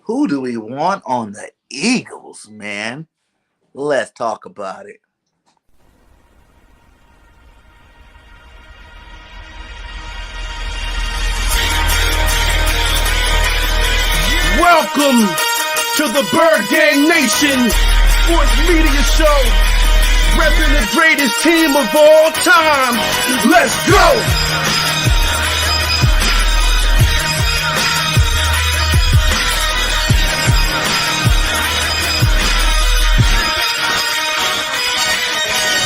Who do we want on the Eagles, man? Let's talk about it. Welcome to the Bird Gang Nation Sports Media Show, repping the greatest team of all time. Let's go!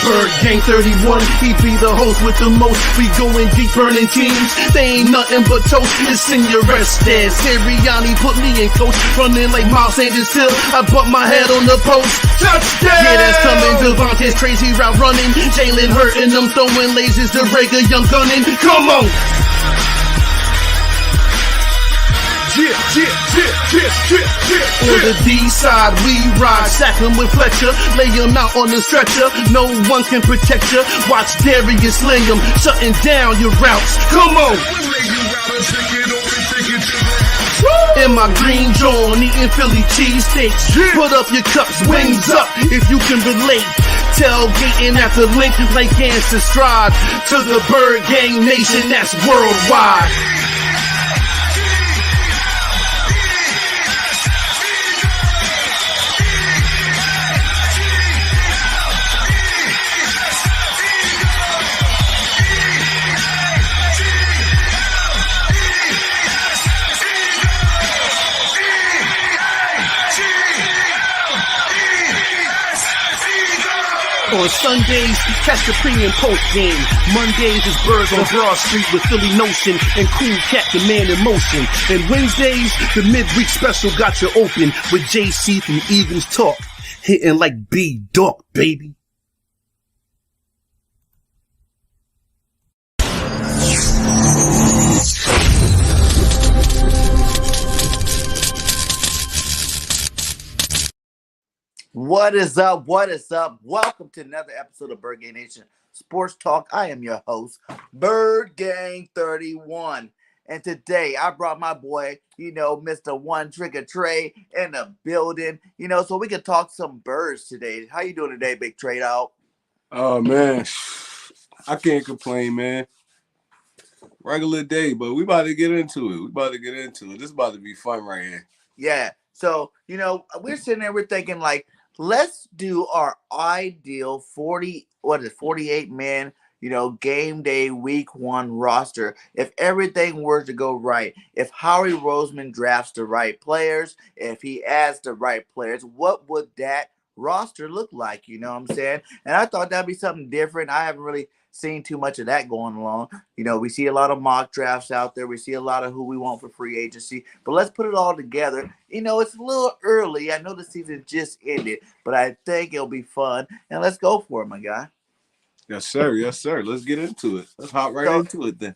Bird Gang 31, he be the host with the most. We going deep, burning teams. They ain't nothing but toast. It's Senior Rested. Sirianni put me in coach, running like Miles Sanders Hill. I bumped my head on the post. Touchdown! Yeah, that's coming. Devontae's crazy route running. Jalen hurting them, throwing lasers. The Rager Young gunning. Come on! On the D side, we ride, sack him with Fletcher, lay him out on the stretcher. No one can protect you. Watch Darius slay him, shutting down your routes. Come on! In my green John, eating Philly cheesesteaks. Put up your cups, wings up, if you can relate. Tailgating at the link like Gangsta Stride. To the Bird Gang Nation, that's worldwide. On Sundays, catch the pre and post game. Mondays is Birds on Broad Street with Philly Notion and Cool Cat the Man in Motion. And Wednesdays, the midweek special got you open with JC from Eagles Talk, hitting like B-Dog, baby. What is up? What is up? Welcome to another episode of Bird Gang Nation Sports Talk. I am your host, Bird Gang 31. And today I brought my boy, Mr. One Trigger Trey in the building, so we can talk some birds today. How you doing today, Big Trade Out? Oh, man. I can't complain, man. Regular day, but we about to get into it. This is about to be fun right here. Yeah. So, we're sitting there, we're thinking like, let's do our ideal 48 man, game day week one roster. If everything were to go right, if Howie Roseman drafts the right players, if he adds the right players, what would that roster look like? You know what I'm saying? And I thought that'd be something different. I haven't really seen too much of that going along. We see a lot of mock drafts out there. We see a lot of who we want for free agency. But let's put it all together. It's a little early. I know the season just ended, but I think it'll be fun. And let's go for it, my guy. Yes, sir. Yes, sir. Let's get into it. Let's hop right into it then.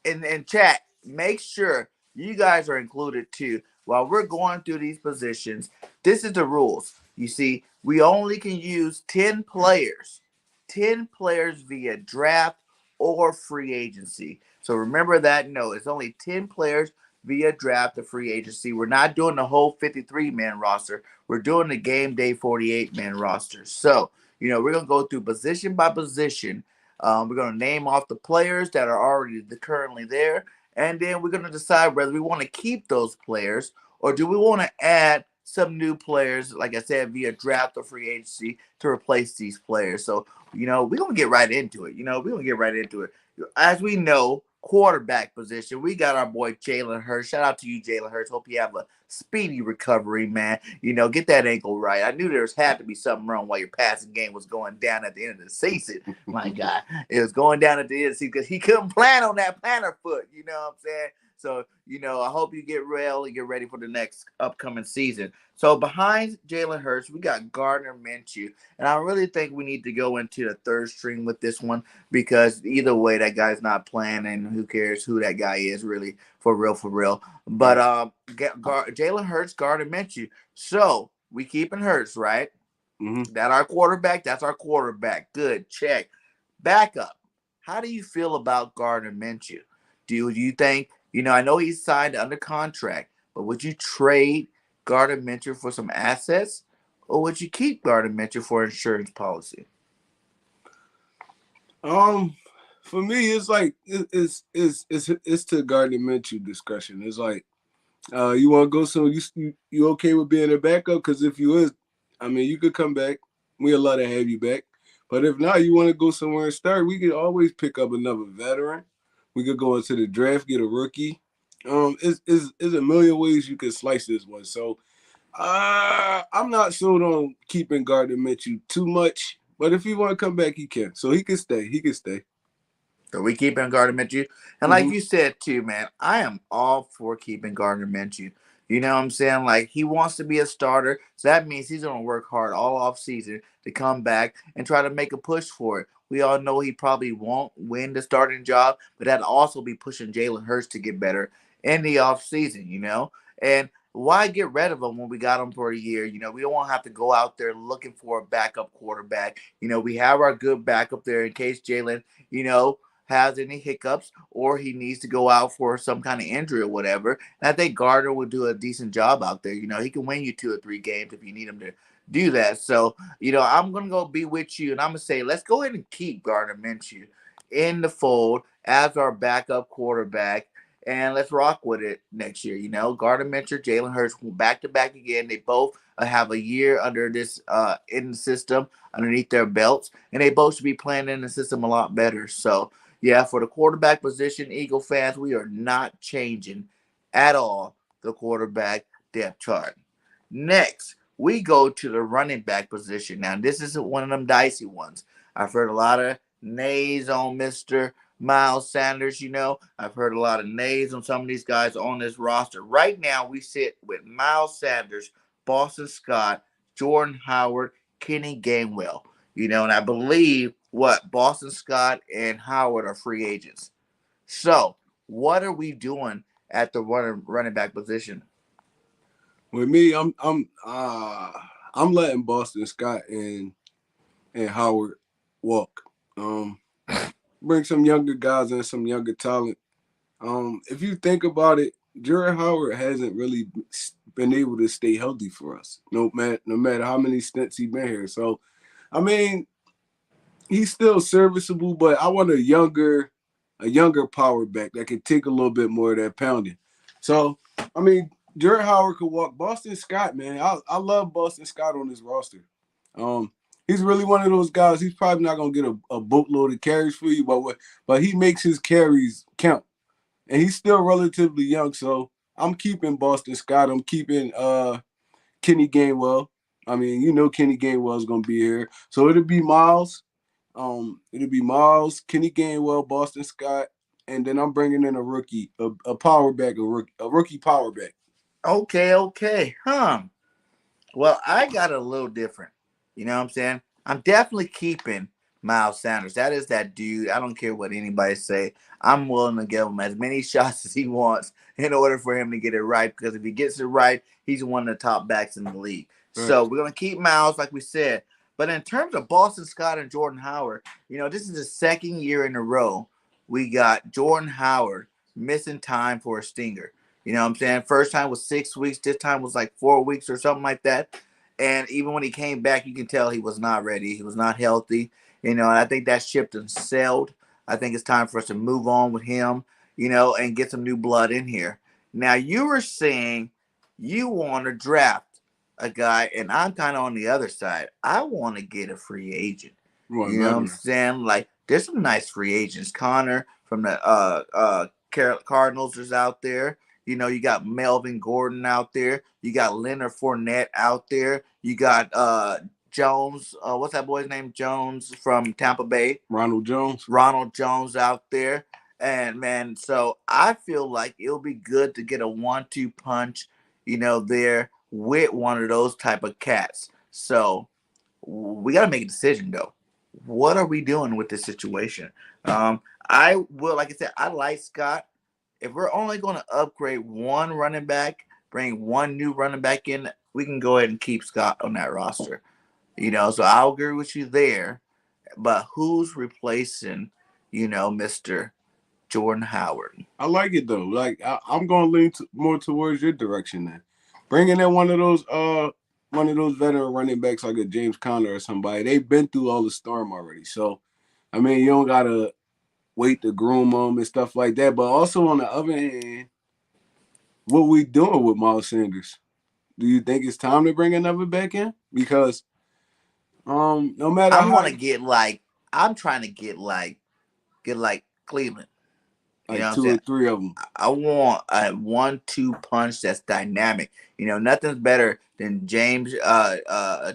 And chat, make sure you guys are included too. While we're going through these positions, this is the rules. You see, we only can use 10 players. 10 players via draft or free agency. So remember that. No, it's only 10 players via draft or free agency. We're not doing the whole 53-man roster. We're doing the game day 48-man roster. So, we're going to go through position by position. We're going to name off the players that are already currently there. And then we're going to decide whether we want to keep those players or do we want to add some new players, like I said, via draft or free agency to replace these players. So, we're going to get right into it. As we know, quarterback position, we got our boy Jalen Hurts. Shout out to you, Jalen Hurts. Hope you have a speedy recovery, man. Get that ankle right. I knew there had to be something wrong while your passing game was going down at the end of the season. My God, it was going down at the end of the season because he couldn't plan on that plantar foot. You know what I'm saying? So, I hope you get real and get ready for the next upcoming season. So behind Jalen Hurts, we got Gardner Minshew. And I really think we need to go into the third string with this one because either way, that guy's not playing and who cares who that guy is really for real. But Jalen Hurts, Gardner Minshew. So we keeping Hurts, right? Mm-hmm. That's our quarterback. Good, check. Backup. How do you feel about Gardner Minshew? Do you think, I know he's signed under contract, but would you trade Gardner Minshew for some assets, or would you keep Gardner Minshew for insurance policy? Um, for me, it's like it's to Gardner Minshew discretion. It's like you want to go so you okay with being a backup? Because if you is, I mean, you could come back. We'd love to have you back. But if not, you want to go somewhere and start. We could always pick up another veteran. We could go into the draft, get a rookie. It's a million ways you could slice this one. So I'm not sold on keeping Gardner Minshew too much. But if he want to come back, he can. So he can stay. He can stay. So we keeping Gardner Minshew. And like Mm-hmm. you said too, man, I am all for keeping Gardner Minshew. You know what I'm saying? Like he wants to be a starter. So that means he's gonna work hard all off season to come back and try to make a push for it. We all know he probably won't win the starting job, but that'll also be pushing Jalen Hurts to get better in the off season, you know? And why get rid of him when we got him for a year? You know, we don't want to have to go out there looking for a backup quarterback. You know, we have our good backup there in case Jalen, you know, has any hiccups or he needs to go out for some kind of injury or whatever. And I think Gardner will do a decent job out there. You know, he can win you 2 or 3 games if you need him to do that. So, you know, I'm going to go be with you and I'm going to say, let's go ahead and keep Gardner Minshew in the fold as our backup quarterback. And let's rock with it next year. You know, Gardner Minshew, Jalen Hurts, back to back again. They both have a year under this in the system underneath their belts, and they both should be playing in the system a lot better. So, yeah, for the quarterback position, Eagle fans, we are not changing at all the quarterback depth chart. Next, we go to the running back position. Now, this is one of them dicey ones. I've heard a lot of nays on Mr. Miles Sanders, you know. I've heard a lot of nays on some of these guys on this roster. Right now, we sit with Miles Sanders, Boston Scott, Jordan Howard, Kenny Gainwell. You know, and I believe what Boston Scott and Howard are free agents. So, what are we doing at the running back position? With me, I'm letting Boston Scott and Howard walk. Bring some younger guys and some younger talent. If you think about it, Jordan Howard hasn't really been able to stay healthy for us, no matter how many stints he's been here. So, I mean, he's still serviceable, but I want a younger power back that can take a little bit more of that pounding. So, I mean, Jordan Howard could walk. Boston Scott, man, I love Boston Scott on this roster. He's really one of those guys. He's probably not gonna get a boatload of carries for you, but he makes his carries count, and he's still relatively young. So I'm keeping Boston Scott. I'm keeping Kenny Gainwell. I mean, you know Kenny Gainwell is gonna be here, so it'll be Miles. It'll be Miles, Kenny Gainwell, Boston Scott, and then I'm bringing in a rookie, a power back, a rookie power back. Okay. Well, I got a little different. You know what I'm saying? I'm definitely keeping Miles Sanders. That is that dude. I don't care what anybody say. I'm willing to give him as many shots as he wants in order for him to get it right. Because if he gets it right, he's one of the top backs in the league. Right. So we're gonna keep Miles, like we said. But in terms of Boston Scott and Jordan Howard, you know, this is the second year in a row we got Jordan Howard missing time for a stinger. You know what I'm saying? First time was 6 weeks. This time was like 4 weeks or something like that. And even when he came back, you can tell he was not ready. He was not healthy. You know, and I think that ship has sailed. I think it's time for us to move on with him, you know, and get some new blood in here. Now, you were saying you want to draft a guy, and I'm kind of on the other side. I want to get a free agent. You know what I'm saying? Like, there's some nice free agents. Connor from the Cardinals is out there. You know, you got Melvin Gordon out there. You got Leonard Fournette out there. You got Jones. What's that boy's name? Jones from Tampa Bay. Ronald Jones out there. And, man, so I feel like it'll be good to get a 1-2 punch, you know, there with one of those type of cats. So we got to make a decision, though. What are we doing with this situation? I will, like I said, I like Scott. If we're only going to upgrade one running back, bring one new running back in, we can go ahead and keep Scott on that roster. You know, so I'll agree with you there. But who's replacing, you know, Mr. Jordan Howard? I like it, though. Like, I'm going to lean more towards your direction then. Bringing in one of those veteran running backs like a James Conner or somebody. They've been through all the storm already. So, I mean, you don't gotta wait to groom them and stuff like that. But also on the other hand, what we doing with Miles Sanders? Do you think it's time to bring another back in? Because no matter I how want to get like I'm trying to get like Cleveland. You know like what I'm two or saying? three of them. I want a 1-2 punch that's dynamic. You know, nothing's better than James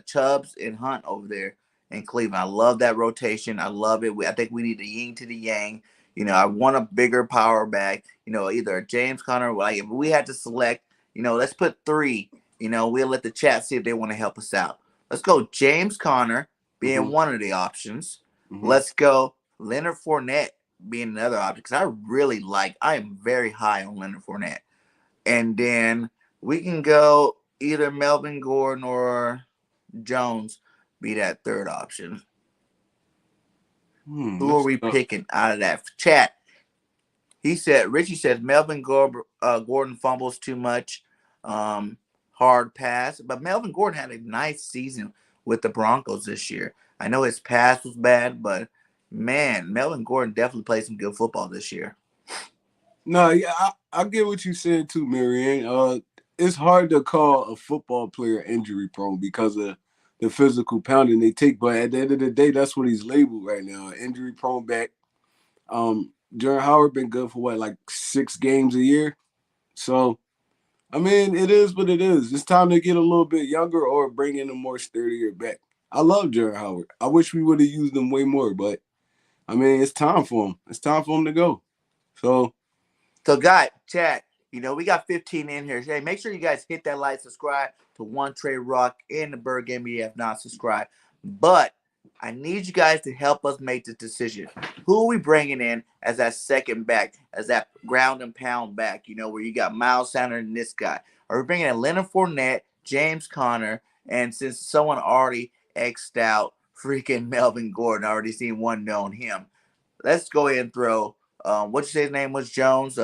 Chubbs and Hunt over there in Cleveland. I love that rotation. I love it. I think we need the yin to the yang. You know, I want a bigger power back. You know, either James Conner. Like if we had to select, you know, let's put three. You know, we'll let the chat see if they want to help us out. Let's go James Conner being Mm-hmm. one of the options. Mm-hmm. Let's go Leonard Fournette being another option because I am very high on Leonard Fournette. And then we can go either Melvin Gordon or Jones be that third option. Who are That's we tough. picking out of that chat? Richie says Melvin Gordon fumbles too much, hard pass. But Melvin Gordon had a nice season with the Broncos this year. I know his pass was bad, but man, Melvin Gordon definitely played some good football this year. No, yeah, I get what you said too, Marianne. It's hard to call a football player injury prone because of the physical pounding they take. But at the end of the day, that's what he's labeled right now, injury prone back. Jaron Howard been good for what, like 6 games a year. So I mean, it is what it is. It's time to get a little bit younger or bring in a more sturdier back. I love Jaron Howard. I wish we would have used him way more, but I mean, it's time for him. It's time for him to go. So guys, chat, you know, we got 15 in here. Hey, make sure you guys hit that like, subscribe to One Tre Rock and the Bird Game if you have not subscribed. But I need you guys to help us make the decision. Who are we bringing in as that second back, as that ground and pound back, you know, where you got Miles Sanders and this guy? Are we bringing in Leonard Fournette, James Conner, and since someone already X'd out freaking Melvin Gordon, I already seen one known him. Let's go ahead and throw what you say his name was Jones?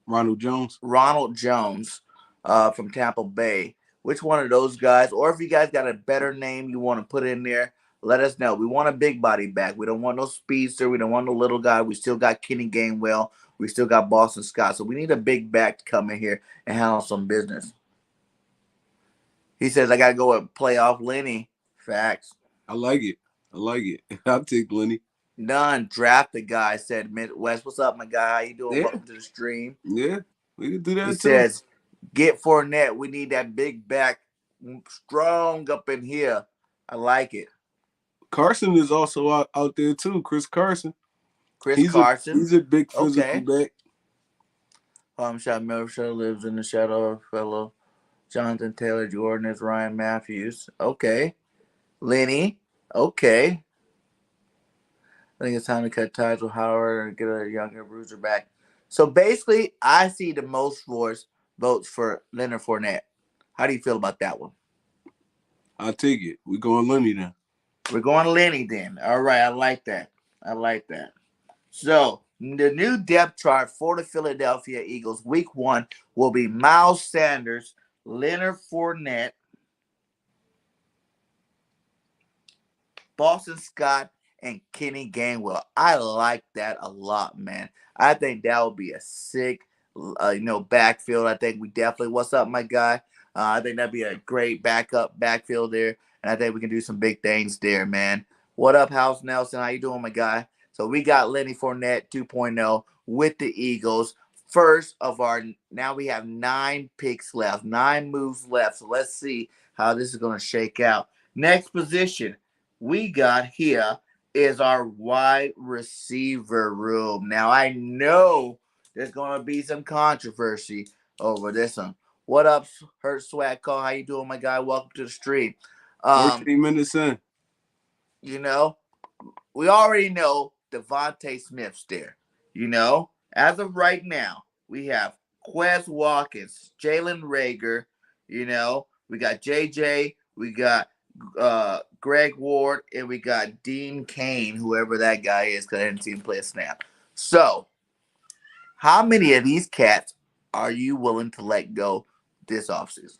Ronald Jones. Ronald Jones from Tampa Bay. Which one of those guys? Or if you guys got a better name you want to put in there, let us know. We want a big body back. We don't want no speedster. We don't want no little guy. We still got Kenny Gainwell. We still got Boston Scott. So we need a big back to come in here and handle some business. He says, I got to go with playoff Lenny. Facts. I like it. I'll take Lenny. None. Draft the guy, said Midwest. What's up, my guy? How you doing? Yeah. Welcome to the stream. Yeah, we can do that He too. says, get Fournette. We need that big back strong up in here. I like it. Carson is also out there too. Chris Carson. Carson. He's a big physical back. Shot Miller lives in the shadow of fellow Jonathan Taylor Jordan is Ryan Matthews. Okay. Lenny. Okay. I think it's time to cut ties with Howard and get a younger bruiser back. So basically, I see the most votes for Leonard Fournette. How do you feel about that one? I'll take it. We're going Lenny then. We're going Lenny then. All right, I like that. So the new depth chart for the Philadelphia Eagles, Week 1, will be Miles Sanders, Leonard Fournette, Boston Scott, and Kenny Gainwell. I like that a lot, man. I think that would be a sick, backfield. I think we definitely. What's up, my guy? I think that'd be a great backfield there, and I think we can do some big things there, man. What up, House Nelson? How you doing, my guy? So we got Lenny Fournette 2.0 with the Eagles. First of our, now we have 9 picks left, 9 moves left. So let's see how this is going to shake out. Next position we got here is our wide receiver room. Now, I know there's going to be some controversy over this one. What up, Hurt Swag Call? How you doing, my guy? Welcome to the stream. 14 minutes in. You know, we already know Devontae Smith's there. You know, as of right now, we have Quez Watkins, Jalen Reagor. You know, we got JJ. We got Greg Ward, and we got Dean Cain, whoever that guy is, because I didn't see him play a snap. So, how many of these cats are you willing to let go this offseason?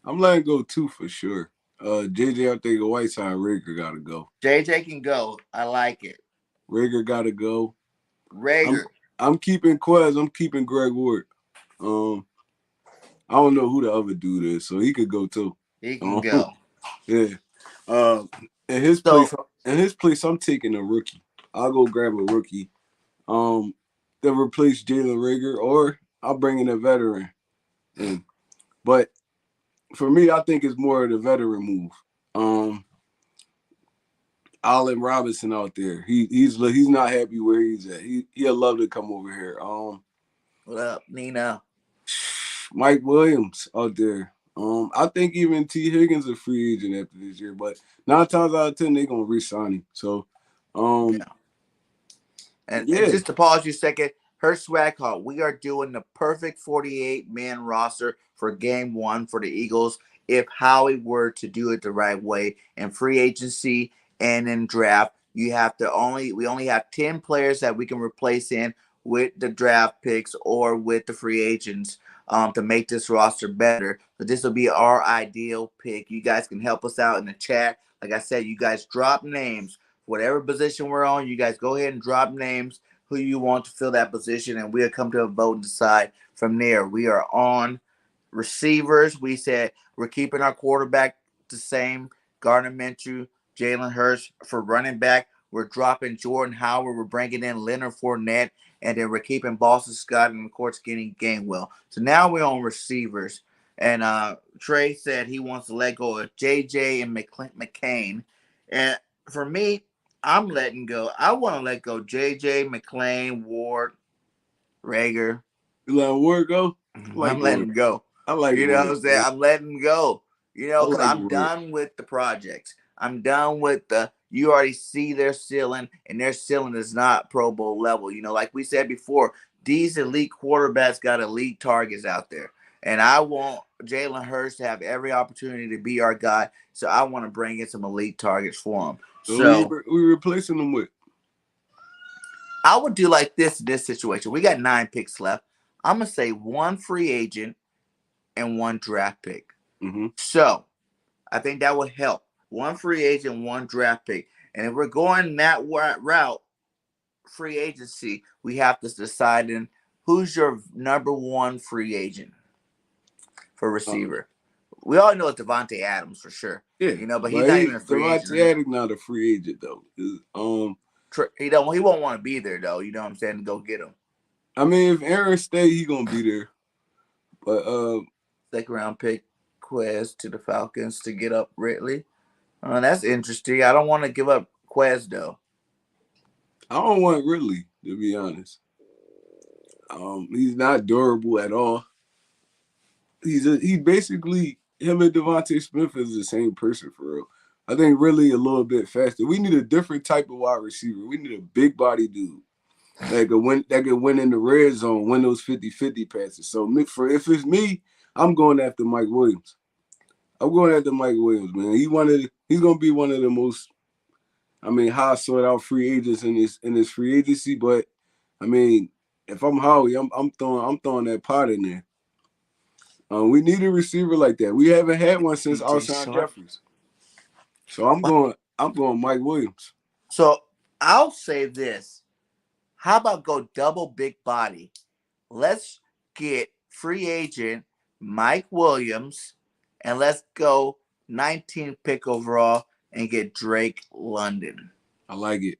I'm letting go 2 for sure. JJ, I think Whiteside, Rager gotta go. JJ can go. I like it. Rager gotta go. I'm Rager. I'm keeping Quez. I'm keeping Greg Ward. I don't know who the other dude is, so he could go too. He can go. Yeah. In his So place, I'm taking a rookie. I'll go grab a rookie. To replace Jalen Rager, or I'll bring in a veteran. But for me, I think it's more of the veteran move. Allen Robinson out there. He's not happy where he's at. He'll love to come over here. What up, Nina? Mike Williams out there. I think even T. Higgins a free agent after this year, but 9 times out of 10 they're gonna re-sign him. So, yeah. And just to pause you a second, her swag call. We are doing the perfect 48-man roster for Game 1 for the Eagles. If Howie were to do it the right way in free agency and in draft, we only have 10 players that we can replace in with the draft picks or with the free agents to make this roster better. So this will be our ideal pick. You guys can help us out in the chat. Like I said, you guys drop names. Whatever position we're on, you guys go ahead and drop names who you want to fill that position, and we'll come to a vote and decide from there. We are on receivers. We said we're keeping our quarterback the same, Gardner Minshew, Jalen Hurts. For running back, we're dropping Jordan Howard. We're bringing in Leonard Fournette, and then we're keeping Boston Scott and, of course, getting Gainwell. So now we're on receivers, and Trey said he wants to let go of J.J. and McCain. And for me, I'm letting go. I want to let go J.J., McClain, Ward, Rager. You letting Ward go? I'm letting him go. I like you know Ward, what I'm saying? I'm letting go. Because I'm done with the projects. I'm done with you already see their ceiling, and their ceiling is not Pro Bowl level. Like we said before, these elite quarterbacks got elite targets out there. And I want Jalen Hurts to have every opportunity to be our guy. So I want to bring in some elite targets for him. So we replacing them with? I would do like this in this situation. We got 9 picks left. I'm going to say 1 free agent and 1 draft pick. Mm-hmm. So I think that would help. 1 free agent, 1 draft pick. And if we're going that route, free agency, we have to decide in who's your number 1 free agent for receiver. We all know it's Devontae Adams for sure. Yeah, but he's not even a free agent. Devontae Adams not a free agent though. He won't want to be there though. You know what I'm saying? To go get him. I mean, if Aaron stay, he gonna be there. But 2nd round pick, Quez to the Falcons to get up Ridley. That's interesting. I don't want to give up Quez though. I don't want Ridley, to be honest. He's not durable at all. He basically, him and Devontae Smith is the same person for real. I think Ridley a little bit faster. We need a different type of wide receiver. We need a big body dude that could win in the red zone, win those 50-50 passes. So if it's me, I'm going after Mike Williams. I'm going after Mike Williams, man. He's gonna be one of the most, high sought out free agents in this free agency. But if I'm Howie, I'm throwing that pot in there. We need a receiver like that. We haven't had one since Alshon Jeffries. So I'm going Mike Williams. So I'll say this. How about go double big body? Let's get free agent Mike Williams, and let's go 19th pick overall and get Drake London. I like it.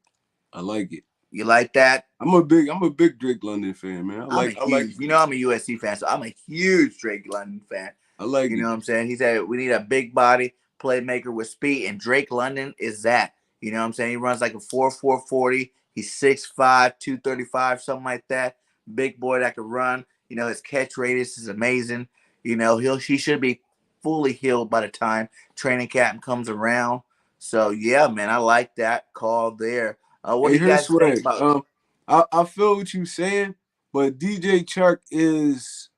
You like that? I'm a big Drake London fan, man. I'm a USC fan, so I'm a huge Drake London fan. I like it. You know what I'm saying? He said we need a big body playmaker with speed, and Drake London is that. You know what I'm saying? He runs like a 4.40. He's 6'5", 235, something like that. Big boy that can run. His catch radius is amazing. He should be fully healed by the time training camp comes around. So yeah, man, I like that call there. What do you guys think about? I feel what you're saying, but DJ Chark is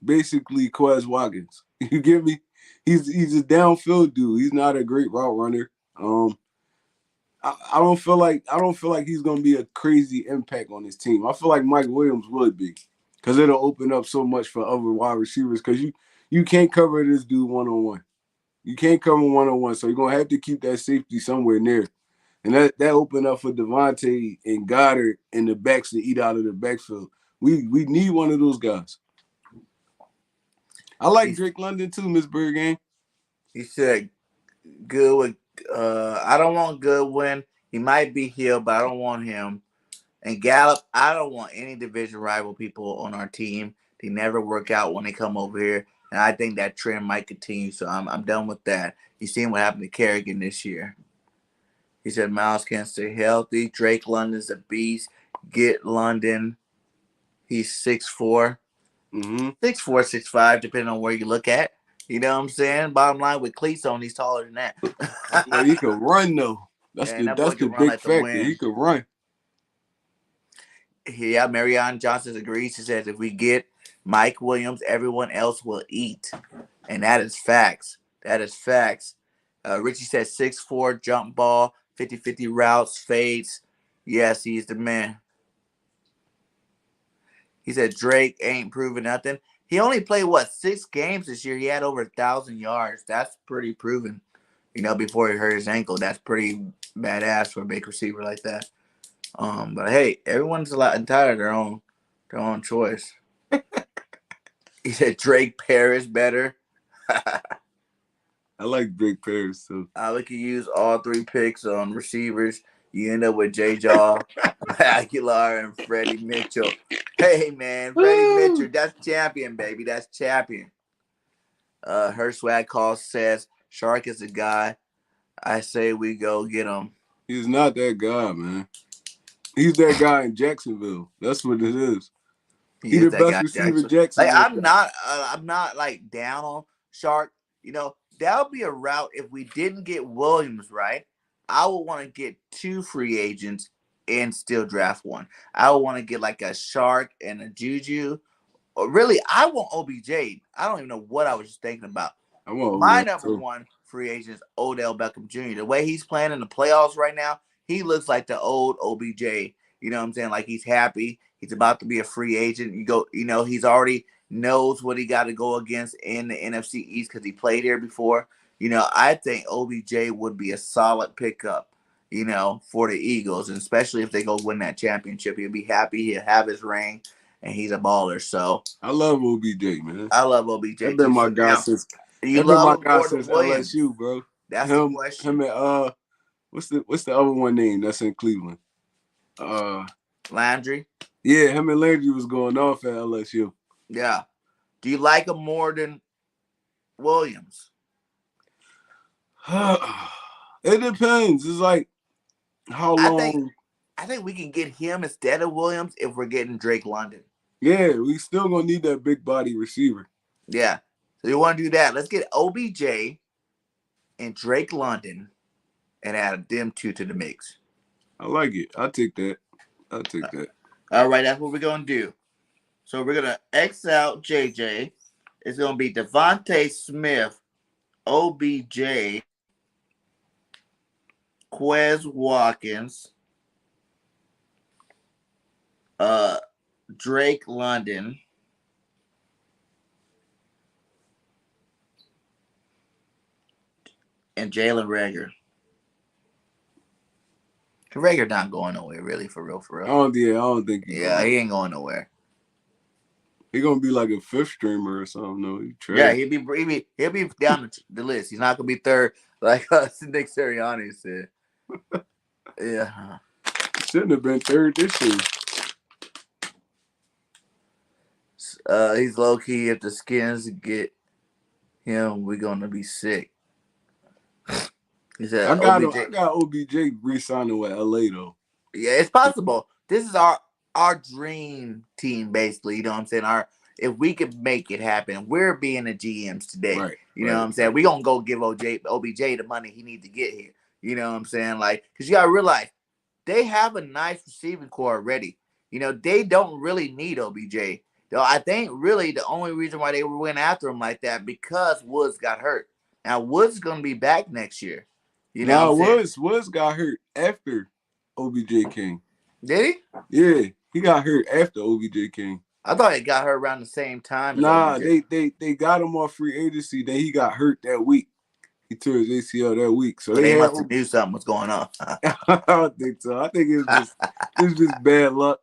basically Quez Watkins. You get me? He's a downfield dude. He's not a great route runner. I don't feel like he's gonna be a crazy impact on his team. I feel like Mike Williams would be, because it'll open up so much for other wide receivers. Because you can't cover this dude one-on-one. You can't cover him one-on-one, so you're gonna have to keep that safety somewhere near. And that opened up for Devontae and Goddard and the backs to eat out of the backfield. We need one of those guys. I like Drake London too, Miss BIRDGANG. He said Goodwin. I don't want Goodwin. He might be healed, but I don't want him. And Gallup, I don't want any division rival people on our team. They never work out when they come over here. And I think that trend might continue. So I'm done with that. You seen what happened to Kerrigan this year. He said Miles can't stay healthy. Drake London's a beast. Get London. He's 6'4". 6'4", 6'5", depending on where you look at. You know what I'm saying? Bottom line, with cleats on, he's taller than that. Well, he can run though. That's the big factor. He can run. Yeah, Marianne Johnson agrees. She says if we get Mike Williams, everyone else will eat. And that is facts. That is facts. Richie says 6'4", jump ball, 50-50 routes, fades. Yes, he's the man. He said Drake ain't proving nothing. He only played, 6 games this year. He had over 1,000 yards. That's pretty proven. Before he hurt his ankle. That's pretty badass for a big receiver like that. But hey, everyone's entitled to their own choice. He said Drake Paris better. I like Drake Paris too. We could use all 3 picks on receivers. You end up with J-Jaw, Aguilar, and Freddie Mitchell. Hey, man, Freddie Mitchell, that's champion, baby. That's champion. Her swag call says Shark is a guy. I say we go get him. He's not that guy, man. He's that guy in Jacksonville. That's what it is. He's the best receiver in Jacksonville. I'm not like down on Shark. That would be a route if we didn't get Williams, right? I would want to get 2 free agents and still draft one. I would want to get like a Shark and a Juju. Or really, I want OBJ. I don't even know what I was just thinking about. My number 1 free agent is Odell Beckham Jr. The way he's playing in the playoffs right now, he looks like the old OBJ. You know what I'm saying? Like he's happy. He's about to be a free agent. He's already knows what he got to go against in the NFC East because he played here before. I think OBJ would be a solid pickup, for the Eagles, and especially if they go win that championship. He'll be happy. He'll have his ring, and he's a baller. So I love OBJ, man. I love OBJ. That's been my guy since LSU, bro. That's the question. Him and what's the other one name that's in Cleveland? Landry. Yeah, him and Landry was going off at LSU. Yeah. Do you like him more than Williams? It depends. It's like how long. I think we can get him instead of Williams if we're getting Drake London. Yeah, we still gonna need that big body receiver. Yeah. So you want to do that? Let's get OBJ and Drake London and add them 2 to the mix. I like it. I'll take that. All right, that's what we're gonna do. So we're gonna X out JJ. It's gonna be Devontae Smith, OBJ, Quez Watkins, Drake London, and Jalen Reagor. Reagor not going nowhere, really, for real. I don't think. He ain't going nowhere. He gonna be like a 5th streamer or something. No, he'll be down the list. He's not gonna be 3rd like Nick Sirianni said. Yeah, shouldn't have been 3rd this year. He's low key. If the Skins get him, we're gonna be sick. He said, I got OBJ re-signing with LA though. Yeah, it's possible. This is our dream team, basically. You know what I'm saying? If we could make it happen, we're being the GMs today. Right, you know what I'm saying? We're gonna go give OBJ the money he needs to get here. You know what I'm saying? Like, because you gotta realize they have a nice receiving core already. They don't really need OBJ. Though I think really the only reason why they went after him like that because Woods got hurt. Now Woods is gonna be back next year. Woods got hurt after OBJ came. Did he? Yeah, he got hurt after OBJ came. I thought he got hurt around the same time as Nah, OBJ. they got him off free agency. Then he got hurt that week. He tore his ACL that week. So Well, they they had must have knew something was going on. I don't think so. I think it's just bad luck.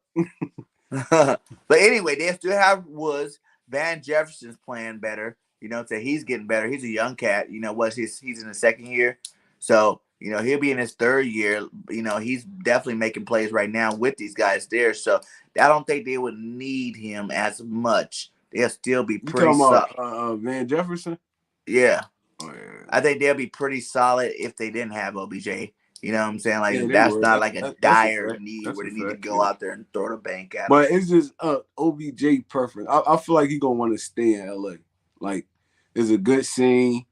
But anyway, they still have Woods. Van Jefferson's playing better. You know, so he's getting better. He's a young cat. You know, he's in the second year. So, you know, he'll be in his third year. You know, he's definitely making plays right now with these guys there. So I don't think they would need him as much. They'll still be You pretty talking solid. about Van Jefferson? Yeah. Oh, yeah. I think they'll be pretty solid if they didn't have OBJ. You know what I'm saying? Like, Yeah, they that's would. not like a That's a dire fact. need That's where a they need to fact, go yeah. out there and throw the bank at him. But it's just OBJ preference. I feel like he gonna want to stay in LA. Like, it's a good scene.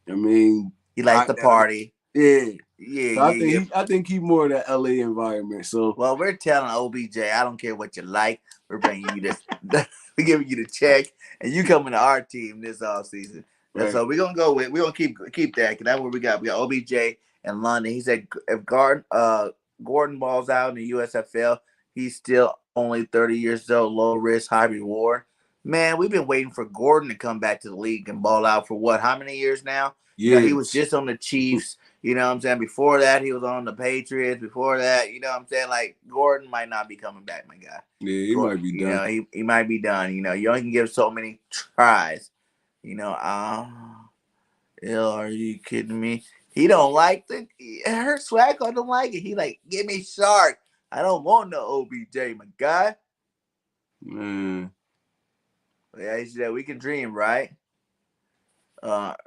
I mean, He likes the party. Yeah. Yeah, So I think he more of that LA environment. So well, we're telling OBJ, I don't care what you like. We're bringing you this. We're giving you the check, and you coming to our team this offseason. right. So we're gonna go with. We're gonna keep that because that's what we got. We got OBJ and London. He said if Gordon balls out in the USFL, he's still only 30 years old, low risk, high reward. Man, we've been waiting for Gordon to come back to the league and ball out for what? How many years now? Yeah, You know, he was just on the Chiefs. You know what I'm saying? Before that, he was on the Patriots. Before that, you know what I'm saying? Like, Gordon might not be coming back, my guy. Yeah, he might be done. You know, he might be done. You know, you only can give so many tries. You know, are you kidding me? He don't like her Swagger don't like it. He like, give me Shark. I don't want no OBJ, my guy. Man. Yeah, he said we can dream, right?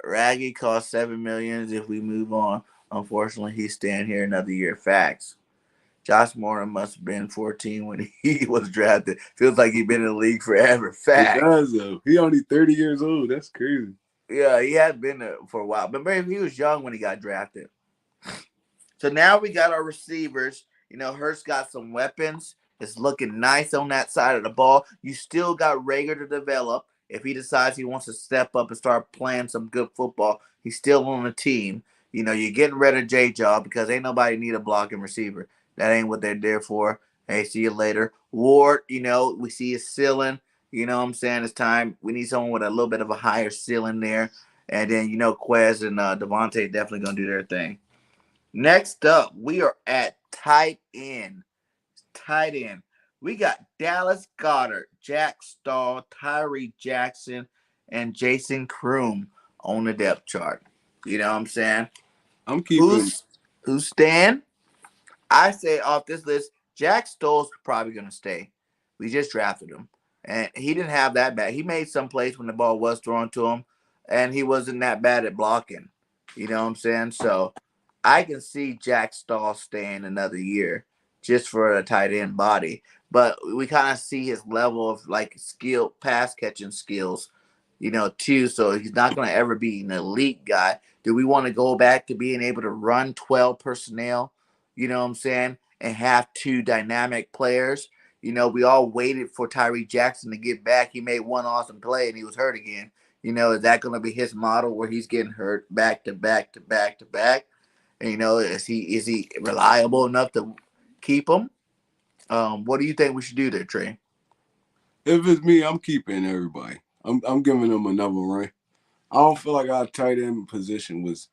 Raggy cost $7 million if we move on. Unfortunately, he's staying here another year. Facts. Josh Morton must have been 14 when he was drafted. Feels like he's been in the league forever. Facts. It does though. He only 30 years old. That's crazy. Yeah, he has been there for a while. But maybe he was young when he got drafted. So now we got our receivers. You know, Hurst got some weapons. It's looking nice on that side of the ball. You still got Rager to develop. If he decides he wants to step up and start playing some good football, he's still on the team. You know, you're getting rid of J-Jaw because ain't nobody need a blocking receiver. That ain't what they're there for. Hey, see you later. Ward, you know, we see his ceiling. You know what I'm saying? It's time. We need someone with a little bit of a higher ceiling there. And then, you know, Quez and Devontae definitely going to do their thing. Next up, we are at tight end. Tight end. We got Dallas Goedert, Jack Stahl, Tyree Jackson, and Jason Kroom on the depth chart. You know what I'm saying? I'm keeping. Who's staying? I say off this list, Jack Stoll's probably going to stay. We just drafted him. And he didn't have that bad. He made some plays when the ball was thrown to him, and he wasn't that bad at blocking. You know what I'm saying? So I can see Jack Stahl staying another year just for a tight end body. But we kind of see his level of like skill, pass catching skills, you know, too. So he's not going to ever be an elite guy. Do we want to go back to being able to run 12 personnel, you know what I'm saying, and have two dynamic players? You know, we all waited for Tyree Jackson to get back. He made one awesome play and he was hurt again. You know, is that going to be his model where he's getting hurt back to back to back to back? And, you know, is he reliable enough to keep him? What do you think we should do there, Trey? If it's me, I'm keeping everybody. I'm giving them another run. I don't feel like our tight end position was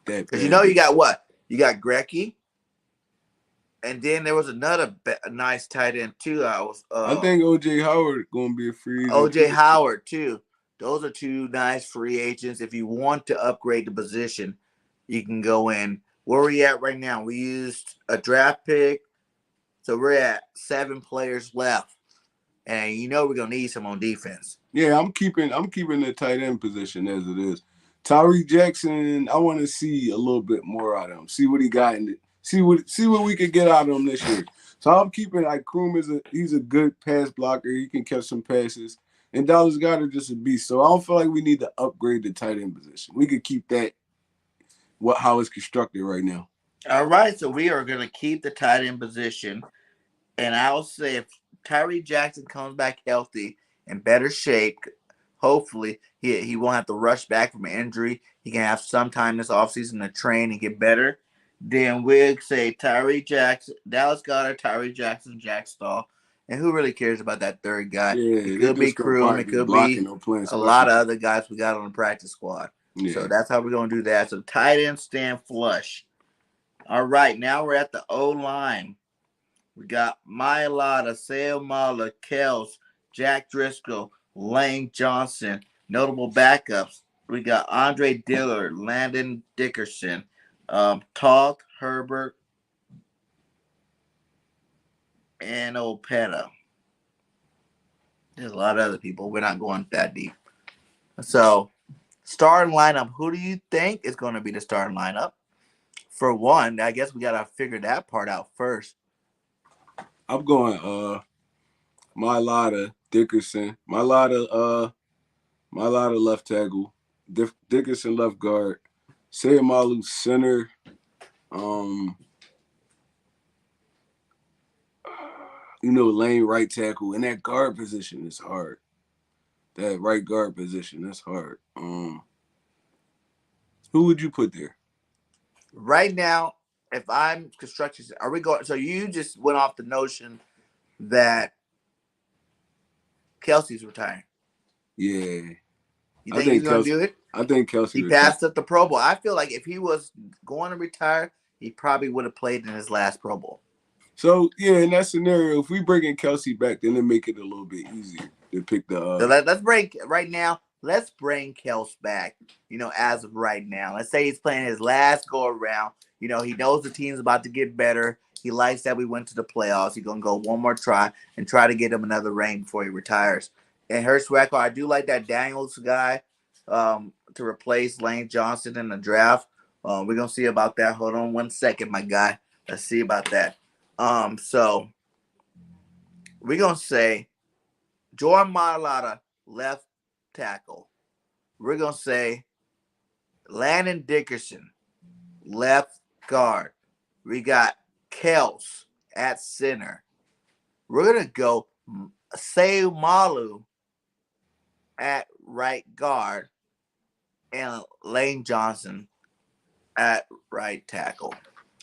that bad. Because you know you got what? You got Grecky. And then there was another nice tight end, too. I think O.J. Howard going to be a free agent. O.J. Howard, too. Those are two nice free agents. If you want to upgrade the position, you can go in. Where are we at right now? We used a draft pick. So we're at 7 players left. And you know we're going to need some on defense. Yeah, I'm keeping the tight end position as it is. Tyree Jackson, I want to see a little bit more out of him. See what he got in it. See what we could get out of him this year. So I'm keeping like Kroom he's a good pass blocker. He can catch some passes. And Dallas Goedert just a beast. So I don't feel like we need to upgrade the tight end position. We could keep that how it's constructed right now. All right, so we are going to keep the tight end position. And I'll say if Tyree Jackson comes back healthy in better shape, hopefully he won't have to rush back from an injury. He can have some time this offseason to train and get better. Then we'll say Tyree Jackson, Dallas Goedert, Tyree Jackson, Jack Stahl. And who really cares about that third guy? It Yeah, they could be just gonna Kroom. probably It be could blocking be or playing a lot special. of other guys we got on the practice squad. Yeah. So that's how we're going to do that. So tight end stand flush. All right, now we're at the O-line. We got Mailata, Seumalo, Kels, Jack Driscoll, Lane Johnson. Notable backups. We got Andre Dillard, Landon Dickerson, Todd Herbert, and Opeta. There's a lot of other people. We're not going that deep. So, starting lineup. Who do you think is going to be the starting lineup? For one, I guess we got to figure that part out first. I'm going Mailata, Dickerson. Mailata left tackle. Dickerson left guard. Seumalo center. Lane right tackle. And that guard position is hard. That right guard position, that's hard. Who would you put there? Right now, if I'm constructing, are we going? So you just went off the notion that Kelsey's retiring. Yeah. You think he's going to do it? I think Kelsey He passed up the Pro Bowl. I feel like if he was going to retire, he probably would have played in his last Pro Bowl. So, yeah, in that scenario, if we bring in Kelsey back, then it make it a little bit easier to pick the So let's bring right now. Let's bring Kels back, as of right now. Let's say he's playing his last go around. He knows the team's about to get better. He likes that we went to the playoffs. He's going to go one more try and try to get him another ring before he retires. And Herschwackel, I do like that Daniels guy to replace Lane Johnson in the draft. We're going to see about that. Hold on 1 second, my guy. Let's see about that. So we're going to say Jordan Mailata, left tackle. We're going to say Landon Dickerson, left guard. We got Kels at center. We're going to go Seumalo at right guard and Lane Johnson at right tackle.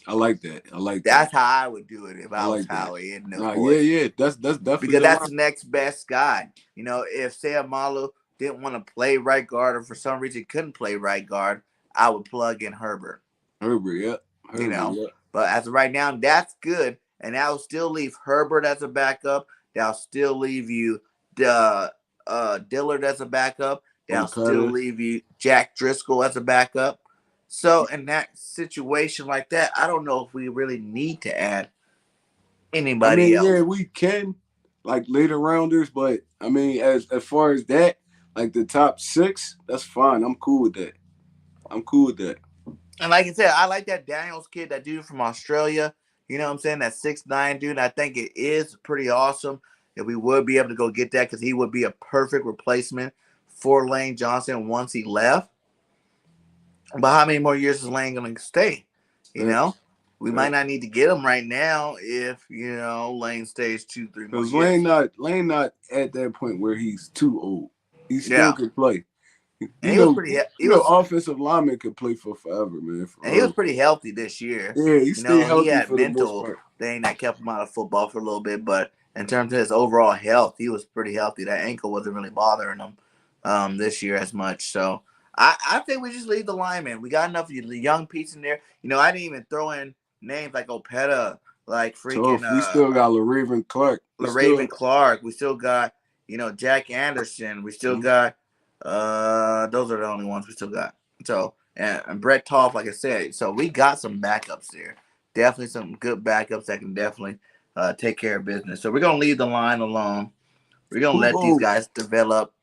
I like that. That's how I would do it if I was Howie. Yeah. That's definitely because that's the next best guy. If Seumalo didn't want to play right guard or for some reason couldn't play right guard, I would plug in Herbert. Yeah. But as of right now, that's good. And that will still leave Herbert as a backup. That'll still leave you Dillard as a backup. That'll still leave you Jack Driscoll as a backup. So in that situation like that, I don't know if we really need to add anybody else. Yeah, we can, like later rounders, but as far as that, like the top 6, that's fine. I'm cool with that. And like I said, I like that Daniels kid, that dude from Australia. You know what I'm saying? That 6'9" dude. I think it is pretty awesome if we would be able to go get that because he would be a perfect replacement for Lane Johnson once he left. But how many more years is Lane going to stay? We might not need to get him right now if Lane stays 2-3 more years. Lane not at that point where he's too old. He still could play. He was pretty. Offensive lineman could play for forever, man. And he was pretty healthy this year. Yeah, he stayed healthy. He had for mental the most part. thing that kept him out of football for a little bit, but in terms of his overall health, he was pretty healthy. That ankle wasn't really bothering him this year as much. So I think we just leave the linemen. We got enough of the young piece in there. I didn't even throw in names like Opeta, like freaking. We still got LaRaven Clark. Clark. We still got Jack Anderson. We still got. Those are the only ones we still got. So and Brett Toff, like I said. So we got some backups there. Definitely some good backups that can definitely take care of business. So we're gonna leave the line alone. We're gonna let these guys develop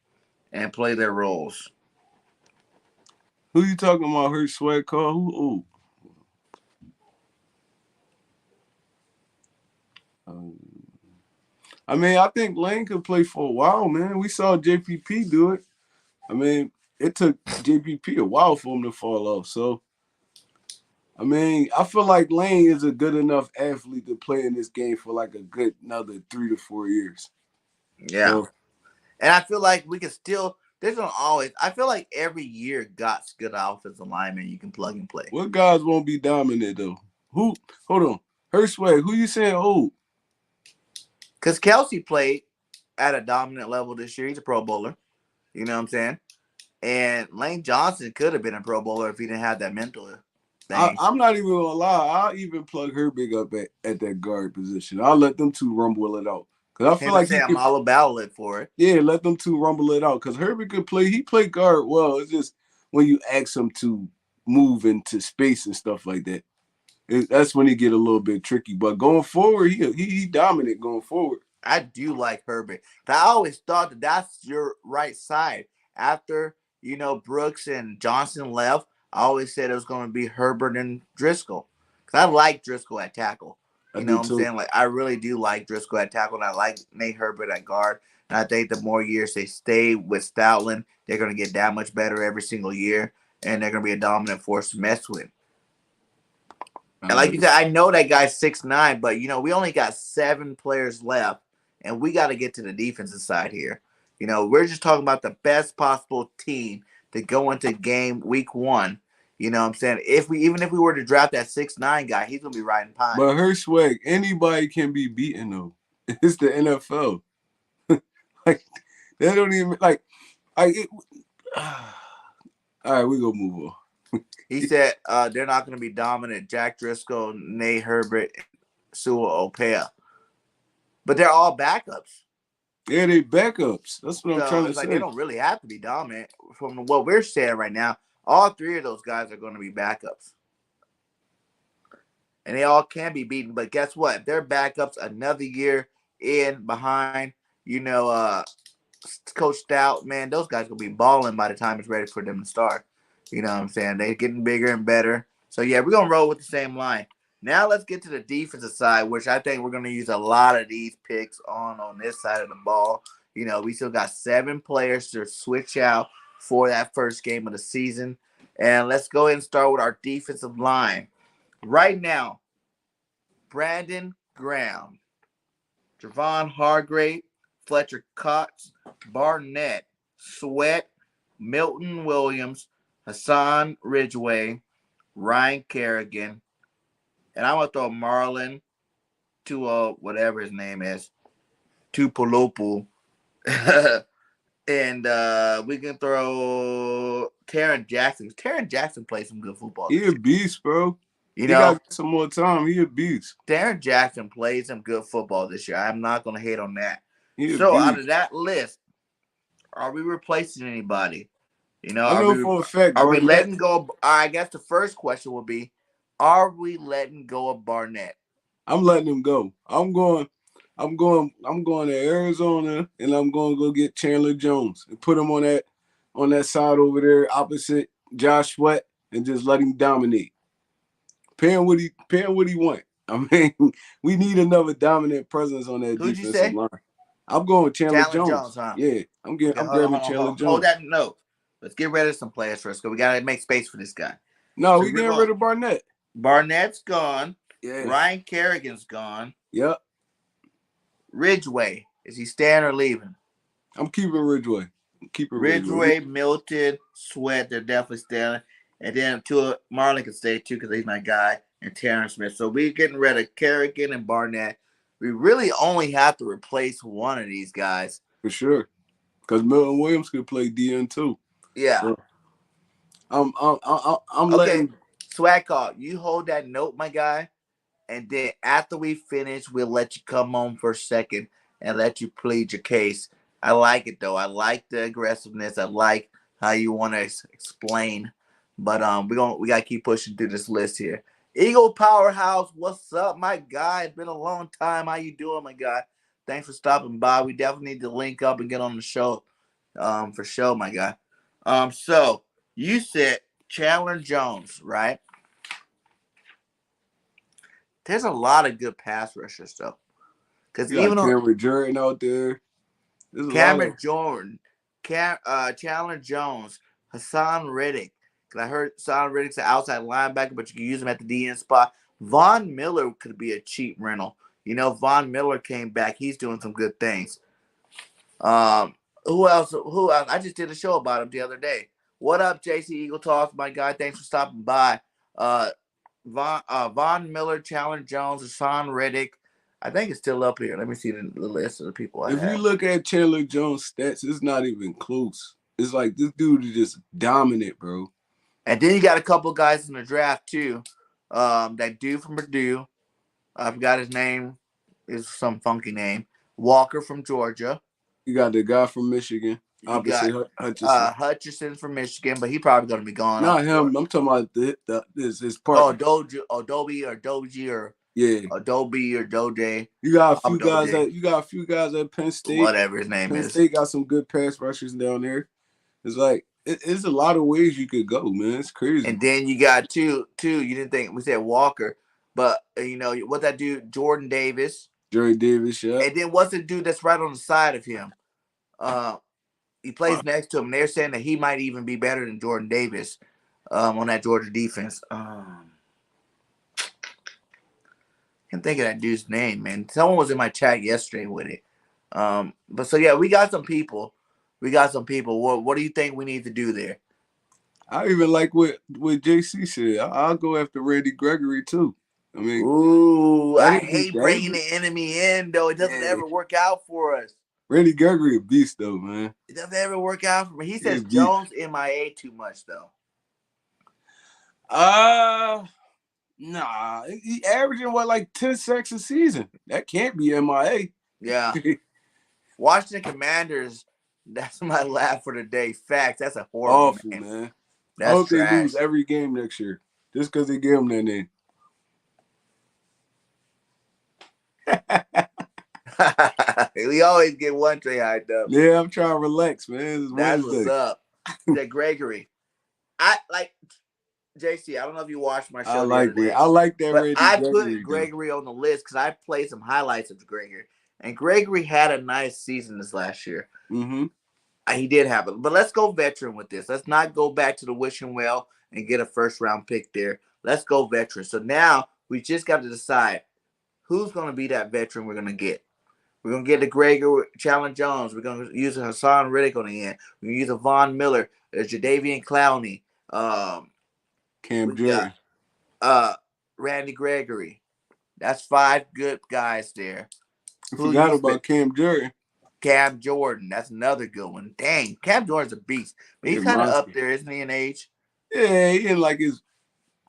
and play their roles. Who you talking about? Her sweat call? Who? I think Lane could play for a while, man. We saw JPP do it. It took JPP a while for him to fall off. So, I feel like Lane is a good enough athlete to play in this game for like a good another 3 to 4 years. Yeah. So, and I feel like we can still, there's going to always, I feel like every year got good offensive linemen you can plug and play. What guys won't be dominant, though? Hold on. Hershway, who you saying old? Because Kelsey played at a dominant level this year. He's a Pro Bowler. You know what I'm saying? And Lane Johnson could have been a Pro Bowler if he didn't have that mental thing. I'm not even gonna lie. I'll even plug Herbig up at that guard position. I'll let them two rumble it out. Because I feel like he I'm all about it for it. Yeah, let them two rumble it out. Because Herbig could play. He played guard well. It's just when you ask him to move into space and stuff like that, that's when he get a little bit tricky. But going forward, he dominant going forward. I do like Herbig. I always thought that that's your right side. After, Brooks and Johnson left, I always said it was going to be Herbert and Driscoll. Because I like Driscoll at tackle. You know what I'm saying? Like, I really do like Driscoll at tackle, and I like Nate Herbert at guard. And I think the more years they stay with Stoutland, they're going to get that much better every single year, and they're going to be a dominant force to mess with. And like you said, I know that guy's 6'9", but, we only got 7 players left, and we got to get to the defensive side here. We're just talking about the best possible team to go into game week 1. You know what I'm saying? Even if we were to draft that 6'9" guy, he's going to be riding pine. But her swag, anybody can be beaten, though. It's the NFL. Like, they don't even, like, all right, we going to move on. He said they're not going to be dominant. Jack Driscoll, Nate Herbert, Sewell Opea. But they're all backups. Yeah, they backups. That's what I'm trying to say. They don't really have to be dominant. From what we're saying right now, all 3 of those guys are going to be backups. And they all can be beaten. But guess what? If they're backups another year in behind, Coach Stout, man, those guys will be balling by the time it's ready for them to start. You know what I'm saying? They're getting bigger and better. So, yeah, we're going to roll with the same line. Now let's get to the defensive side, which I think we're going to use a lot of these picks on this side of the ball. We still got 7 players to switch out for that first game of the season. And let's go ahead and start with our defensive line. Right now, Brandon Graham, Javon Hargrave, Fletcher Cox, Barnett, Sweat, Milton Williams, Hassan Ridgeway, Ryan Kerrigan, and I'm going to throw Marlon to whatever his name is, Tupolopu. And we can throw Taron Jackson. Taron Jackson plays some good football. He a beast, bro. He got some more time. He a beast. Taron Jackson played some good football this year. I'm not going to hate on that. So out of that list, are we replacing anybody? I know for a fact. Are we letting go? I guess the first question will be, are we letting go of Barnett? I'm letting him go. I'm going to Arizona, and I'm going to go get Chandler Jones and put him on that side over there opposite Josh Sweat and just let him dominate. Pay him what he want. I mean, we need another dominant presence on that defensive line. I'm going with Chandler Jones. Huh? Yeah, I'm grabbing Chandler Jones. Hold that note. Let's get rid of some players first, because we got to make space for this guy. No, we getting rid of Barnett. Barnett's gone. Yeah. Ryan Kerrigan's gone. Yep. Ridgeway, is he staying or leaving? I'm keeping Ridgeway. Ridgeway, Milton, Sweat, they're definitely staying. And then Marlon can stay too, because he's my guy, and Terrence Smith. So we're getting rid of Kerrigan and Barnett. We really only have to replace one of these guys. For sure. Because Milton Williams could play DN too. Yeah. So I'm letting Swag Call, you hold that note, my guy. And then after we finish, we'll let you come on for a second and let you plead your case. I like it, though. I like the aggressiveness. I like how you want to explain. But we got to keep pushing through this list here. Eagle Powerhouse, what's up, my guy? It's been a long time. How you doing, my guy? Thanks for stopping by. We definitely need to link up and get on the show for sure, my guy. So you said Chandler Jones, right? There's a lot of good pass rushers, though. Because even Cameron Jordan out there. Cameron Jordan, Chandler Jones, Hassan Reddick. Because I heard Hassan Reddick's an outside linebacker, but you can use him at the DN spot. Von Miller could be a cheap rental. Von Miller came back. He's doing some good things. Who else? I just did a show about him the other day. What up, JC Eagle Talks, my guy? Thanks for stopping by. Von Miller, Chandler Jones, Hassan Reddick, I think it's still up here. Let me see the list of the people I If you have. look at Chandler Jones' stats, it's not even close. It's like this dude is just dominant, bro. And then you got a couple guys in the draft too. That dude from Purdue, I forgot his name. Is some funky name. Walker from Georgia. You got the guy from Michigan, You got opposite Hutchinson. Hutchinson from Michigan, but he probably gonna be gone off Not the him. board. I'm talking about his Oh, partner. Adobe or Doji or Yeah. Adobe or Doje. You got a I'm few guys Doje. at Penn State. Whatever his name Penn is. State got some good pass rushers down there. It's like it's a lot of ways you could go, man. It's crazy. And then you got two. You didn't think we said Walker, but what that dude Jordan Davis. Jerry Davis, yeah. And then what's the dude that's right on the side of him? He plays next to him. They're saying that he might even be better than Jordan Davis on that Georgia defense. Can't think of that dude's name, man. Someone was in my chat yesterday with it. But so yeah, we got some people. What do you think we need to do there? I even like what JC said. I'll go after Randy Gregory too. I mean, ooh, I hate bringing the enemy in though. It doesn't ever work out for us. Randy Gregory a beast though, man. It doesn't ever work out for me. He says Jones MIA too much though. Nah, he averaging like 10 sacks a season. That can't be MIA. Yeah. Washington Commanders. That's my laugh for the day. Facts. That's a horrible awful name. Man. That's I hope trash. they lose every game next year just because they gave him that name. We always get one tray hyped up. Yeah, I'm trying to relax, man. That's what's up. That Gregory. I like JC. I don't know if you watched my show. I like that. But I put Gregory on the list because I played some highlights of Gregory, and Gregory had a nice season this last year. Mm-hmm. He did have it, but let's go veteran with this. Let's not go back to the wishing well and get a first round pick there. Let's go veteran. So now we just got to decide who's going to be that veteran we're going to get. We're going to get the Gregory Chandler Jones. We're going to use a Hassan Riddick on the end. We're going to use a Von Miller, a Jadeveon Clowney, Cam Jordan, Randy Gregory. That's 5 good guys there. I forgot about Cam Jordan. Cam Jordan, that's another good one. Dang, Cam Jordan's a beast. But he's kind of up there, isn't he, in age? Yeah, he in like his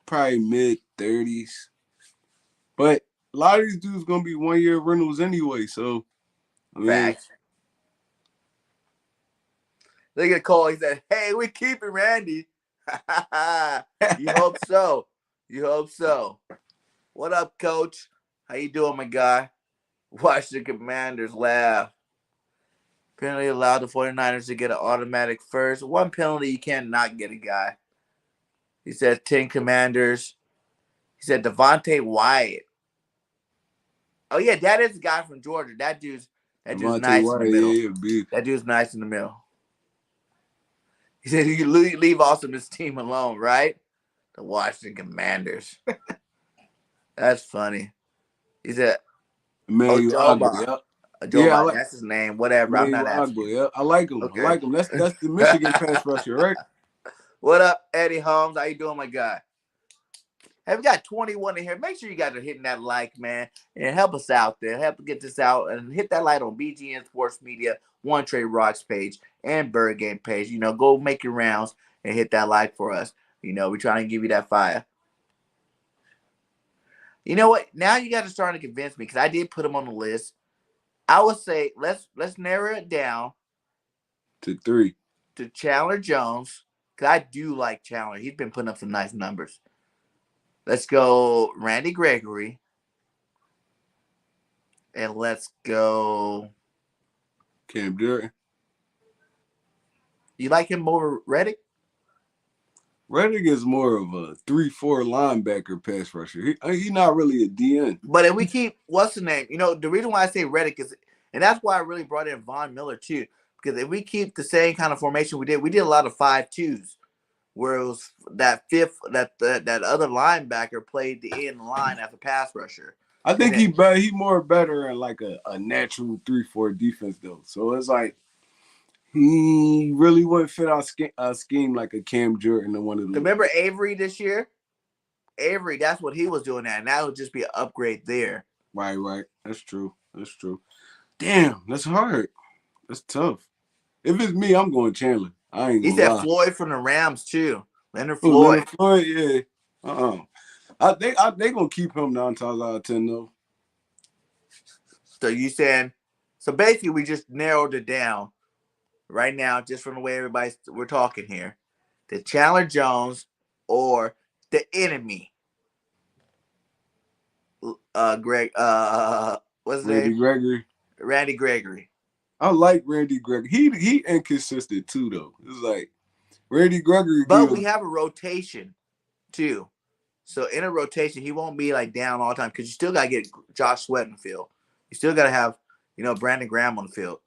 probably mid-30s. But a lot of these dudes gonna be 1-year rentals anyway, so I mean, facts. Look at Cole. He said, "Hey, we keeping Randy." You hope so. You hope so. What up, Coach? How you doing, my guy? Watch the Commanders laugh. Penalty allowed the 49ers to get an automatic first. One penalty, you can't not get a guy. He said 10 Commanders. He said Devontae Wyatt. Oh, yeah, that is the guy from Georgia. That dude's nice in the middle. Yeah, that dude's nice in the middle. He said you leave Awesome's team alone, right? The Washington Commanders. That's funny. He said, Joe, that's his name. Whatever. I'm not asking. Yeah, I like him. Okay. I like him. That's the Michigan pass rusher, right? What up, Eddie Holmes? How you doing, my guy? Hey, we got 21 in here. Make sure you guys are hitting that like, man, and help us out there. Help get this out and hit that like on BGN Sports Media, One Tre Roc's page, and BIRDGANG page. Go make your rounds and hit that like for us. We're trying to give you that fire. You know what? Now you got to start to convince me because I did put them on the list. I would say let's narrow it down to 3. To Chandler Jones, because I do like Chandler. He's been putting up some nice numbers. Let's go Randy Gregory. And let's go Cam Jordan. You like him over Riddick? Riddick is more of a 3-4 linebacker pass rusher. He's not really a DN. But if we keep, what's the name? The reason why I say Riddick is, and that's why I really brought in Von Miller too, because if we keep the same kind of formation we did a lot of 5-2s, where it was that fifth, that other linebacker played the end line as a pass rusher. I think he more better in like a natural 3-4 defense though. So it's like he really wouldn't fit our scheme like a Cam Jordan and one of them. Remember Avery this year? Avery, that's what he was doing at, and that would just be an upgrade there. Right. That's true. Damn, that's hard. That's tough. If it's me, I'm going Chandler. I ain't He gonna said lie. Floyd from the Rams too. Leonard Oh, Floyd. Leonard Floyd, yeah. They gonna keep him 9 times out of 10 though. So you saying, so basically we just narrowed it down right now, just from the way we're talking here. The Chandler Jones or the enemy. Greg, what's his Randy name? Gregory. Randy Gregory. I like Randy Gregory. He inconsistent too though. It's like Randy Gregory But give. we have a rotation too. So in a rotation, he won't be like down all the time because you still gotta get Josh Sweat in the field. You still gotta have, Brandon Graham on the field.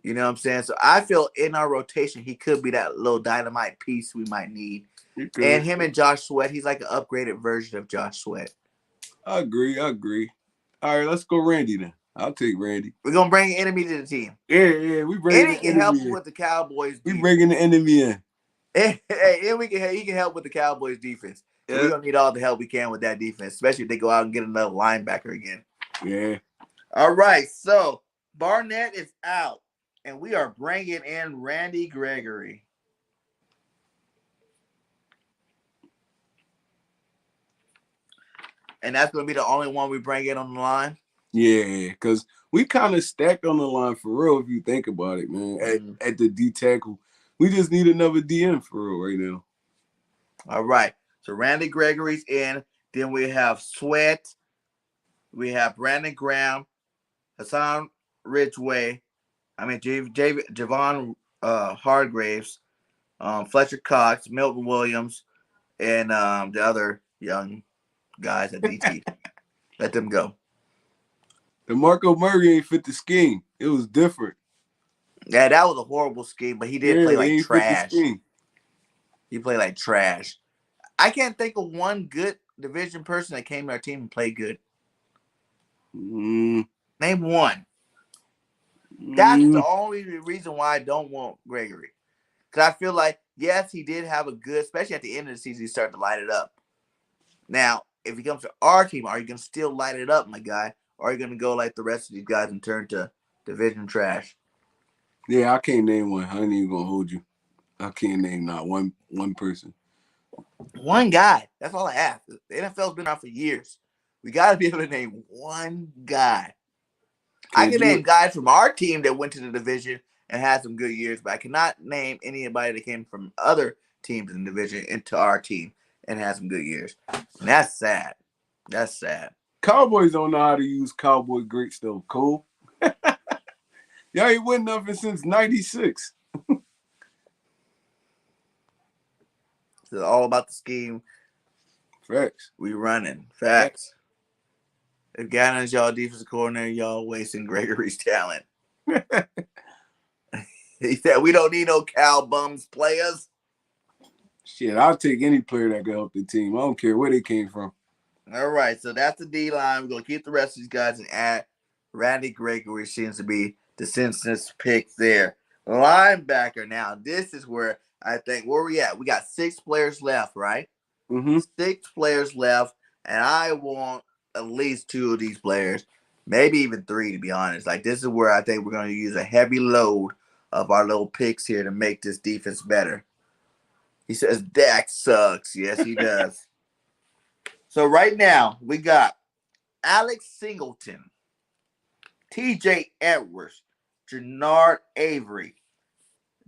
You know what I'm saying? So I feel in our rotation, he could be that little dynamite piece we might need. And him and Josh Sweat, he's like an upgraded version of Josh Sweat. I agree. All right, let's go Randy then. I'll take Randy. We're gonna bring an enemy to the team. Yeah, we bring And he can help with the Cowboys. We bringing the enemy in. And he can help with the Cowboys defense. So we're gonna need all the help we can with that defense, especially if they go out and get another linebacker again. Yeah. All right, so Barnett is out, and we are bringing in Randy Gregory. And that's going to be the only one we bring in on the line? Yeah, because we kind of stacked on the line for real, if you think about it, man. At the D tackle, we just need another DN for real right now. All right. So Randy Gregory's in. Then we have Sweat. We have Brandon Graham, Hassan Ridgeway. Javon Hargraves, Fletcher Cox, Milton Williams, and the other young guys at DT. Let them go. DeMarco Murray ain't fit the scheme. It was different. Yeah, that was a horrible scheme, but he did play like trash. He played like trash. I can't think of one good division person that came to our team and played good. Name one. That's the only reason why I don't want Gregory. Because I feel like, yes, he did have a good, especially at the end of the season, he started to light it up. Now, if he comes to our team, are you going to still light it up, my guy? Or are you going to go like the rest of these guys and turn to division trash? Yeah, I can't name one. I ain't even going to hold you. I can't name not one person. One guy. That's all I ask. The NFL's been around for years. We got to be able to name one guy. I can name guys from our team that went to the division and had some good years, but I cannot name anybody that came from other teams in the division into our team and had some good years. And that's sad. That's sad. Cowboys don't know how to use cowboy greats though, Cole. Y'all ain't win nothing since 96. It's all about the scheme. Facts. We running. Facts. If Gannon's y'all defensive coordinator, y'all wasting Gregory's talent. He said, we don't need no cow bums players. Shit, I'll take any player that can help the team. I don't care where they came from. All right, so that's the D-line. We're going to keep the rest of these guys and add Randy Gregory. Seems to be the consensus pick there. Linebacker now. This is where I think, where we at? We got 6 players left, right? 6 players left, and I want at least 2 of these players, maybe even 3, to be honest. Like, this is where I think we're going to use a heavy load of our little picks here to make this defense better. He says Dak sucks. Yes, he does. So right now, we got Alex Singleton, TJ Edwards, Jannard Avery,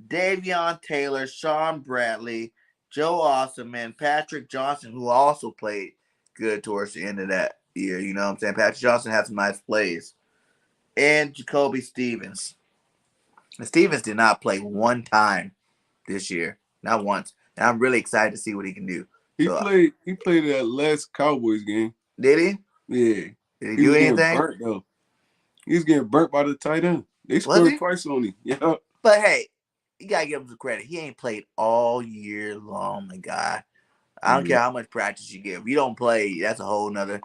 Davion Taylor, Sean Bradley, Joe Osserman, Patrick Johnson, who also played good towards the end of that year. You know what I'm saying? Patrick Johnson had some nice plays. And Jacoby Stevens. And Stevens did not play one time this year. Not once. And I'm really excited to see what he can do. He played that last Cowboys game. Did he? Yeah. Did he do anything? Burnt, though. He was getting burnt by the tight end. They scored twice on him. Yeah. But hey, you gotta give him some credit. He ain't played all year long, my guy. I don't care how much practice you give. If you don't play, that's a whole nother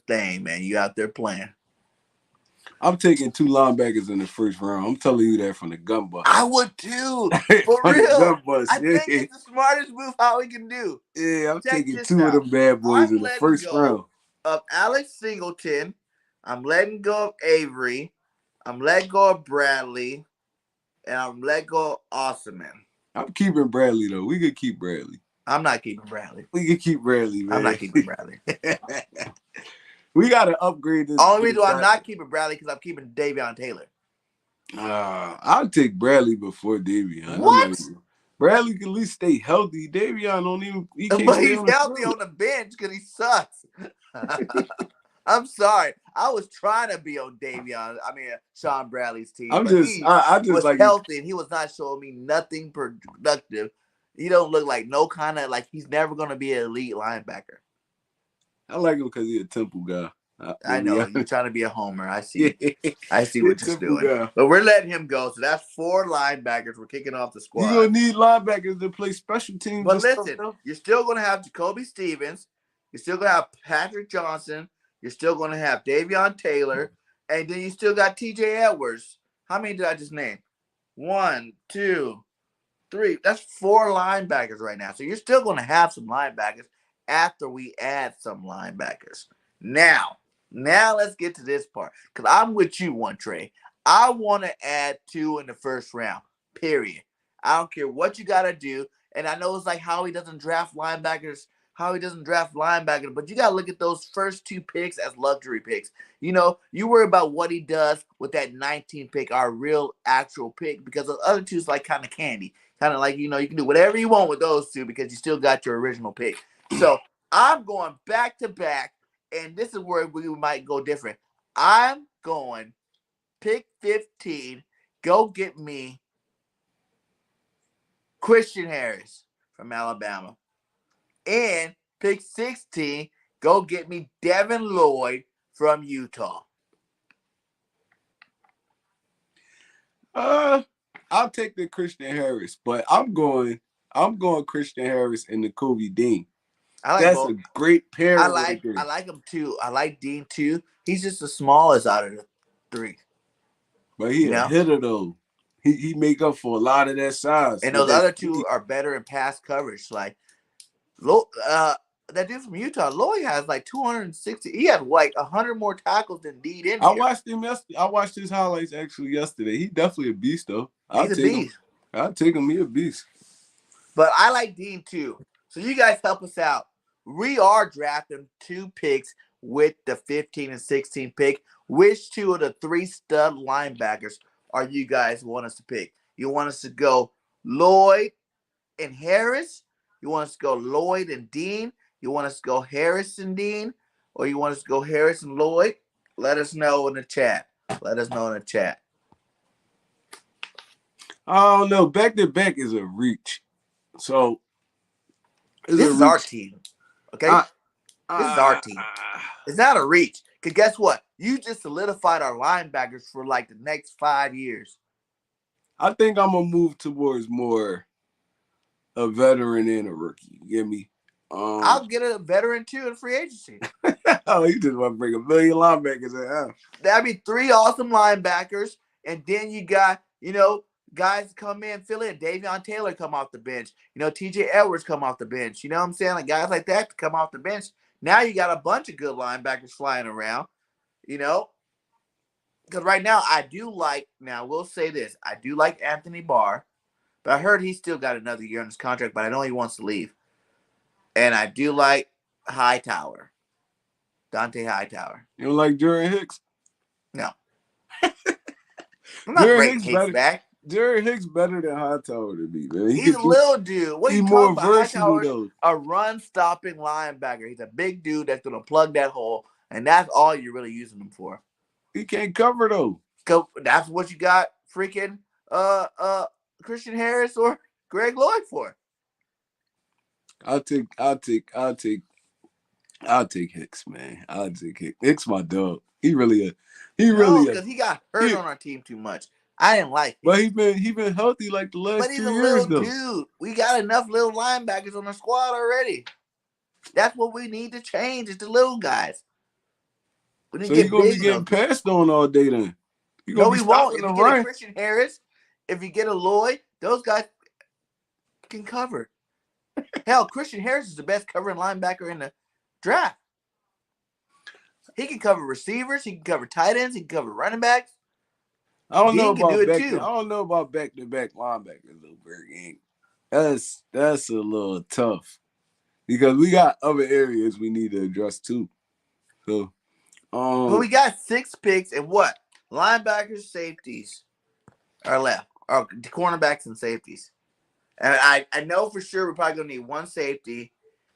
thing, man. You out there playing. I'm taking 2 linebackers in the first round. I'm telling you that from the gun bust. I would too. For real. I think it's the smartest move how we can do. Yeah, I'm taking 2 of them bad boys in the first round. Of Alex Singleton I'm letting go of Avery. I'm letting go of Bradley. And I'm letting go of Osman. I'm keeping Bradley, though. We could keep Bradley. I'm not keeping Bradley. We could keep Bradley, man. I'm not keeping Bradley. We got to upgrade this. Only reason why I'm not keeping Bradley because I'm keeping Davion Taylor. I'll take Bradley before Davion. What? Bradley can at least stay healthy. Davion don't even. But he's healthy on the bench because he sucks. I'm sorry. I was trying to be on Sean Bradley's team. I just was like healthy and he was not showing me nothing productive. He don't look like no kind of like he's never going to be an elite linebacker. I like him because he's a Temple guy. I know you're trying to be a homer. I see. I see what you're doing. Guy. But we're letting him go. So that's 4 linebackers. We're kicking off the squad. You're gonna need linebackers to play special teams. But listen, you're still gonna have Jacoby Stevens. You're still gonna have Patrick Johnson. You're still gonna have Davion Taylor, and then you still got T.J. Edwards. How many did I just name? 1, 2, 3. That's 4 linebackers right now. So you're still gonna have some linebackers after we add some linebackers. Now let's get to this part. Because I'm with you, One Trey. I want to add 2 in the first round, period. I don't care what you got to do. And I know it's like how he doesn't draft linebackers, but you got to look at those first 2 picks as luxury picks. You know, you worry about what he does with that 19th pick, our real actual pick, because the other 2 is like kind of candy. Kind of like, you know, you can do whatever you want with those 2 because you still got your original pick. So I'm going back to back. And this is where we might go different. I'm going pick 15. Go get me Christian Harris from Alabama. And pick 16. Go get me Devin Lloyd from Utah. I'll take the Christian Harris, but I'm going Christian Harris and Nakobe Dean. That's both. A great pair. I like him too. I like Dean too. He's just the smallest out of the 3. But he a hitter though. He make up for a lot of that size. And those other 2 are better in pass coverage. Like that dude from Utah, Lloyd has like 260. He had like 100 more tackles than Dean in here. I watched him yesterday. I watched his highlights actually yesterday. He's definitely a beast though. He's a beast. I'll take him. He's a beast. But I like Dean too. So you guys help us out. We are drafting 2 picks with the 15 and 16 pick. Which 2 of the 3 stud linebackers are you guys want us to pick? You want us to go Lloyd and Harris? You want us to go Lloyd and Dean? You want us to go Harris and Dean? Or you want us to go Harris and Lloyd? Let us know in the chat. I don't know. Back to back is a reach. So this is our team. Okay? This is our team. It's not a reach. Because guess what? You just solidified our linebackers for like the next 5 years. I think I'm going to move towards more a veteran and a rookie. You get me? I'll get a veteran too in free agency. Oh, you just want to bring 1 million linebackers in. That'd be 3 awesome linebackers. And then you got, you know, guys come in, fill in. Davion Taylor come off the bench. You know, T.J. Edwards come off the bench. You know what I'm saying? Like guys like that come off the bench. Now you got a bunch of good linebackers flying around, you know. Because right now I do like, now we'll say this, I do like Anthony Barr, but I heard he's still got another year on his contract, but I know he wants to leave. And I do like Hightower, Dante Hightower. You don't like Jerry Hicks? No. I'm not bringing Hicks back. Jerry Hicks better than Hightower to me, man. He's a little dude. What he's more versatile though. A run-stopping linebacker. He's a big dude that's gonna plug that hole, and that's all you're really using him for. He can't cover though. That's what you got freaking Christian Harris or Greg Lloyd for. I'll take Hicks, man. I'll take Hicks. Hicks my dog. Because he got hurt on our team too much. I didn't like it. But he been healthy like the last 2 years. But he's a little dude. We got enough little linebackers on the squad already. That's what we need to change is the little guys. So you're going to be getting passed on all day then? No, we won't. If you get a Christian Harris, if you get a Lloyd, those guys can cover. Hell, Christian Harris is the best covering linebacker in the draft. He can cover receivers. He can cover tight ends. He can cover running backs. I don't know Dean can do about it back. too. I don't know about back-to-back linebackers though, BIRDGANG. That's a little tough because we got other areas we need to address too. So, But we got 6 picks, and what? Linebackers, safeties are left. Or cornerbacks and safeties. And I know for sure we're probably gonna need 1 safety.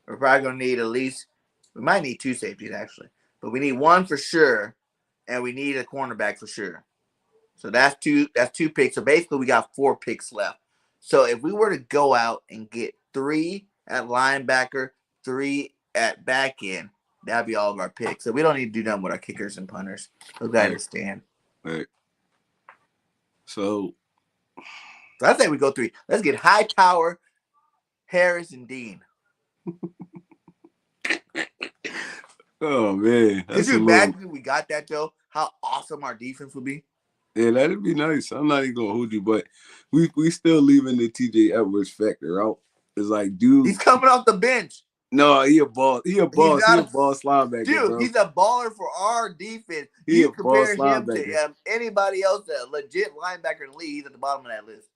We're probably gonna need at least. We might need 2 safeties actually, but we need 1 for sure, and we need a cornerback for sure. So that's 2 picks. So basically we got 4 picks left. So if we were to go out and get 3 at linebacker, 3 at back end, that'd be all of our picks. So we don't need to do nothing with our kickers and punters. Those guys understand. Right. So I say we go 3. Let's get Hightower, Harris, and Dean. oh man. Could you imagine if we got that though? How awesome our defense would be? Yeah, that'd be nice. I'm not even gonna hold you, but we still leaving the TJ Edwards factor out. It's like, dude, He's coming off the bench. No, he a boss. He a boss linebacker, dude, bro. He's a baller for our defense. He You a compare boss him to anybody else, a legit linebacker in the league, he's at the bottom of that list.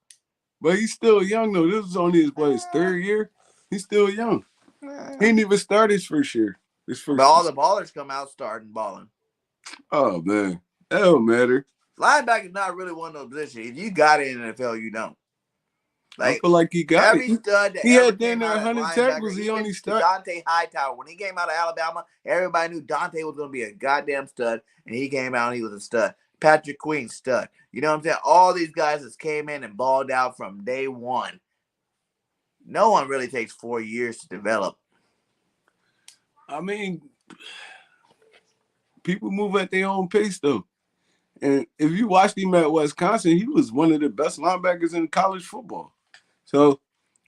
But he's still young though. This is only his 3rd year. He's still young. He didn't even start his first year. But all the ballers come out starting balling. Oh man, that don't matter. Linebacker is not really one of those positions. If you got it in the NFL, you don't. Like, I feel like he got every it. stud that he ever had came damn out 100 tackles. He only started. Dante Hightower. When he came out of Alabama, everybody knew Dante was going to be a goddamn stud, and he came out and he was a stud. Patrick Queen, stud. You know what I'm saying? All these guys that came in and balled out from day one. No one really takes 4 years to develop. I mean, people move at their own pace, though. And if you watched him at Wisconsin, he was one of the best linebackers in college football. So,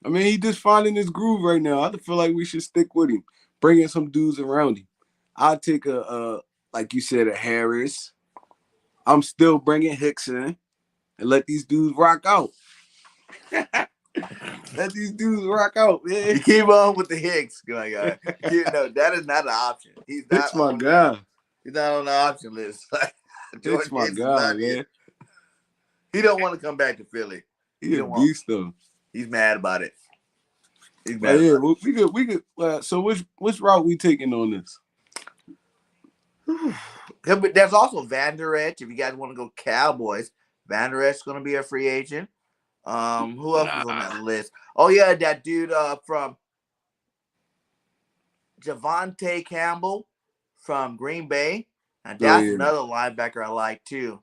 I mean, he just finding his groove right now. I feel like we should stick with him, bringing some dudes around him. I'll take like you said, a Harris. I'm still bringing Hicks in and let these dudes rock out. Let these dudes rock out, man. You keep on with the Hicks, my guy. No, that is not an option. He's not Hicks my guy. He's not on the option list. Hicks my guy, man. He don't want to come back to Philly. He a beast though. He's mad about it. He's mad. Yeah, well, we could. So which route we taking on this? There's also Van Der Esch. If you guys want to go Cowboys, Van Der Esch is going to be a free agent. Who else is on that list? Oh yeah, that dude from Javonte Campbell from Green Bay. And that's another linebacker I like too.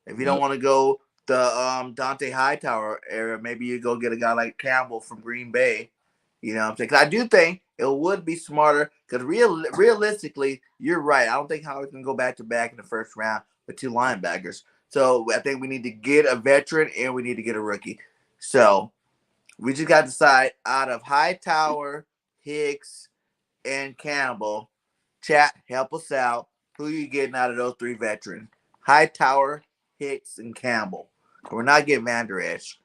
If you don't want to go the Dante Hightower area, maybe you go get a guy like Campbell from Green Bay. You know what I'm saying? Because I do think it would be smarter because realistically, you're right. I don't think Howard can go back-to-back in the first round with 2 linebackers. So I think we need to get a veteran and we need to get a rookie. So we just got to decide out of Hightower, Hicks, and Campbell. Chat, help us out. Who are you getting out of those 3 veterans? Hightower, Hicks, and Campbell. We're not getting Van Der Esch.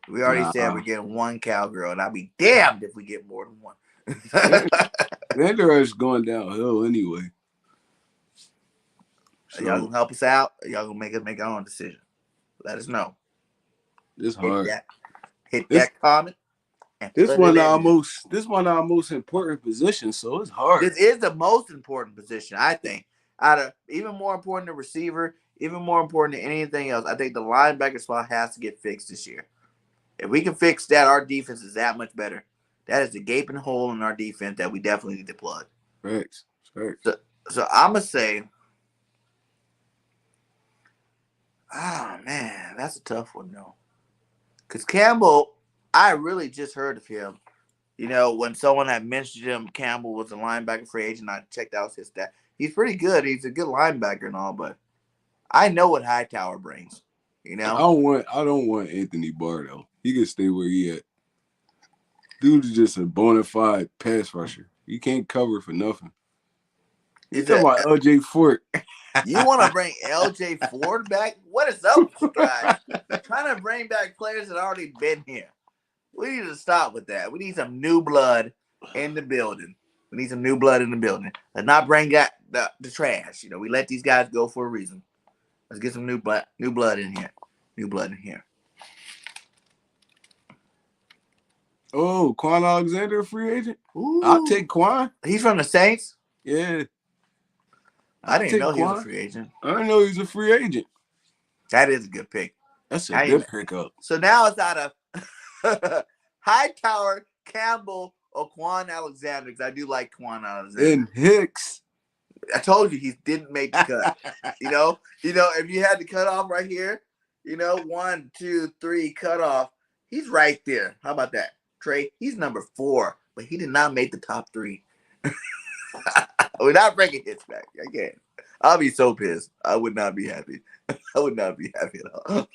We already said we're getting 1 cowgirl, and I'll be damned if we get more than 1. Van Der Esch going downhill anyway. So, y'all gonna help us out? Or y'all gonna make us make our own decision? Let us know. It's hard. Hit that comment. This one of our most important positions, so it's hard. This is the most important position, I think. Out of even more important than receiver, even more important than anything else, I think the linebacker spot has to get fixed this year. If we can fix that, our defense is that much better. That is the gaping hole in our defense that we definitely need to plug. Right. So I'm going to say, man, that's a tough one, though. Because Campbell, I really just heard of him. You know, when someone had mentioned him, Campbell was a linebacker free agent. I checked out his stat. He's pretty good. He's a good linebacker and all, but I know what Hightower brings. You know, I don't want Anthony Barr though. He can stay where he at. Dude is just a bona fide pass rusher. He can't cover for nothing. You talking about LJ Fort? You want to bring LJ Ford back? What is up with you guys? Trying to bring back players that already been here. We need to stop with that. We need some new blood in the building. Let's not bring the trash. You know, we let these guys go for a reason. Let's get some new blood in here. New blood in here. Oh, Quan Alexander, a free agent? Ooh. I'll take Quan. He's from the Saints? Yeah. I didn't know he was a free agent. I didn't know he was a free agent. That is a good pick. That's a good pickup. So now it's out of Hightower, Campbell, or Quan Alexander, because I do like Quan Alexander. And Hicks. I told you he didn't make the cut. you know, if you had the cutoff right here, 1, 2, 3 cutoff, he's right there. How about that? Trey, he's number 4, but he did not make the top 3. We're not bringing hits back. I can't. I'll be so pissed. I would not be happy. I would not be happy at all.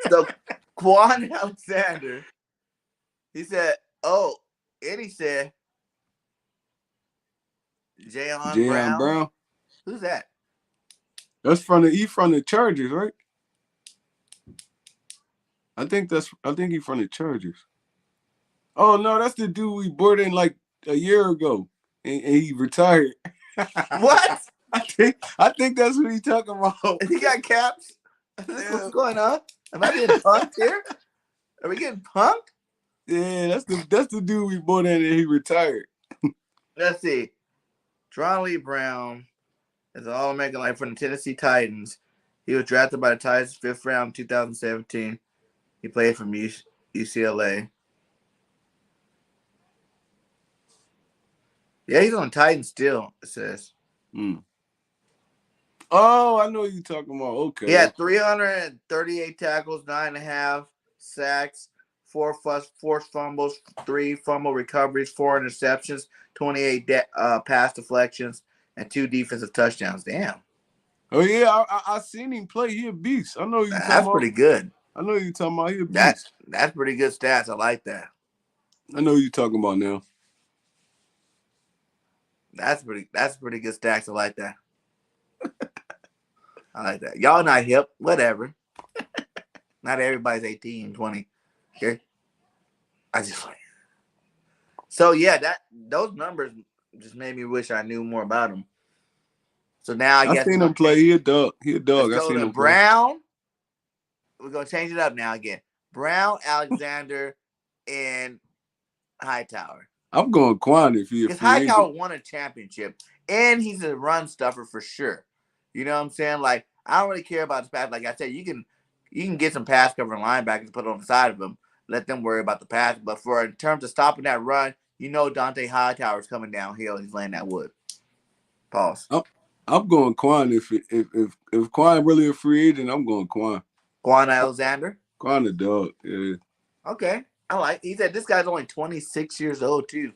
So, Quan Alexander, he said, oh, and he said, Jayon Brown. Who's that? That's from the Chargers, right? I think he's from the Chargers. Oh no, that's the dude we brought in like a year ago, and he retired. What? I think that's what he's talking about. He got caps. What's going on? Am I getting punked here? Are we getting punked? Yeah, that's the dude we brought in and he retired. Let's see. Tron Lee Brown is an All-American life from the Tennessee Titans. He was drafted by the Titans 5th round in 2017. He played from UCLA. Yeah, he's on Titans still, it says. Oh, I know what you're talking about. Okay. He had 338 tackles, 9.5 sacks, 4 forced fumbles, 3 fumble recoveries, 4 interceptions, 28 pass deflections, and 2 defensive touchdowns. Damn. Oh yeah, I seen him play. He a beast. I know you. That's pretty good. I know you talking about. He a beast. That's pretty good stats. I like that. I know you talking about now. That's pretty good stats. I like that. I like that. Y'all not hip. Whatever. Not everybody's 18, 20. Okay. I just like. So yeah, those numbers just made me wish I knew more about him. So now I guess seen him play. He a dog. I seen him Brown. We're gonna change it up now again. Brown, Alexander, and Hightower. I'm going Quan if he. Because Hightower won a championship, and he's a run stuffer for sure. You know what I'm saying? Like, I don't really care about the pass. Like I said, you can get some pass covering linebackers to put on the side of them. Let them worry about the pass. But in terms of stopping that run, Dante Hightower's coming downhill. He's laying that wood. Pause. I'm going Quan if Quan really a free agent. I'm going Quan. Quan Alexander. Quan the dog. Yeah. Okay. He said this guy's only 26 years old too.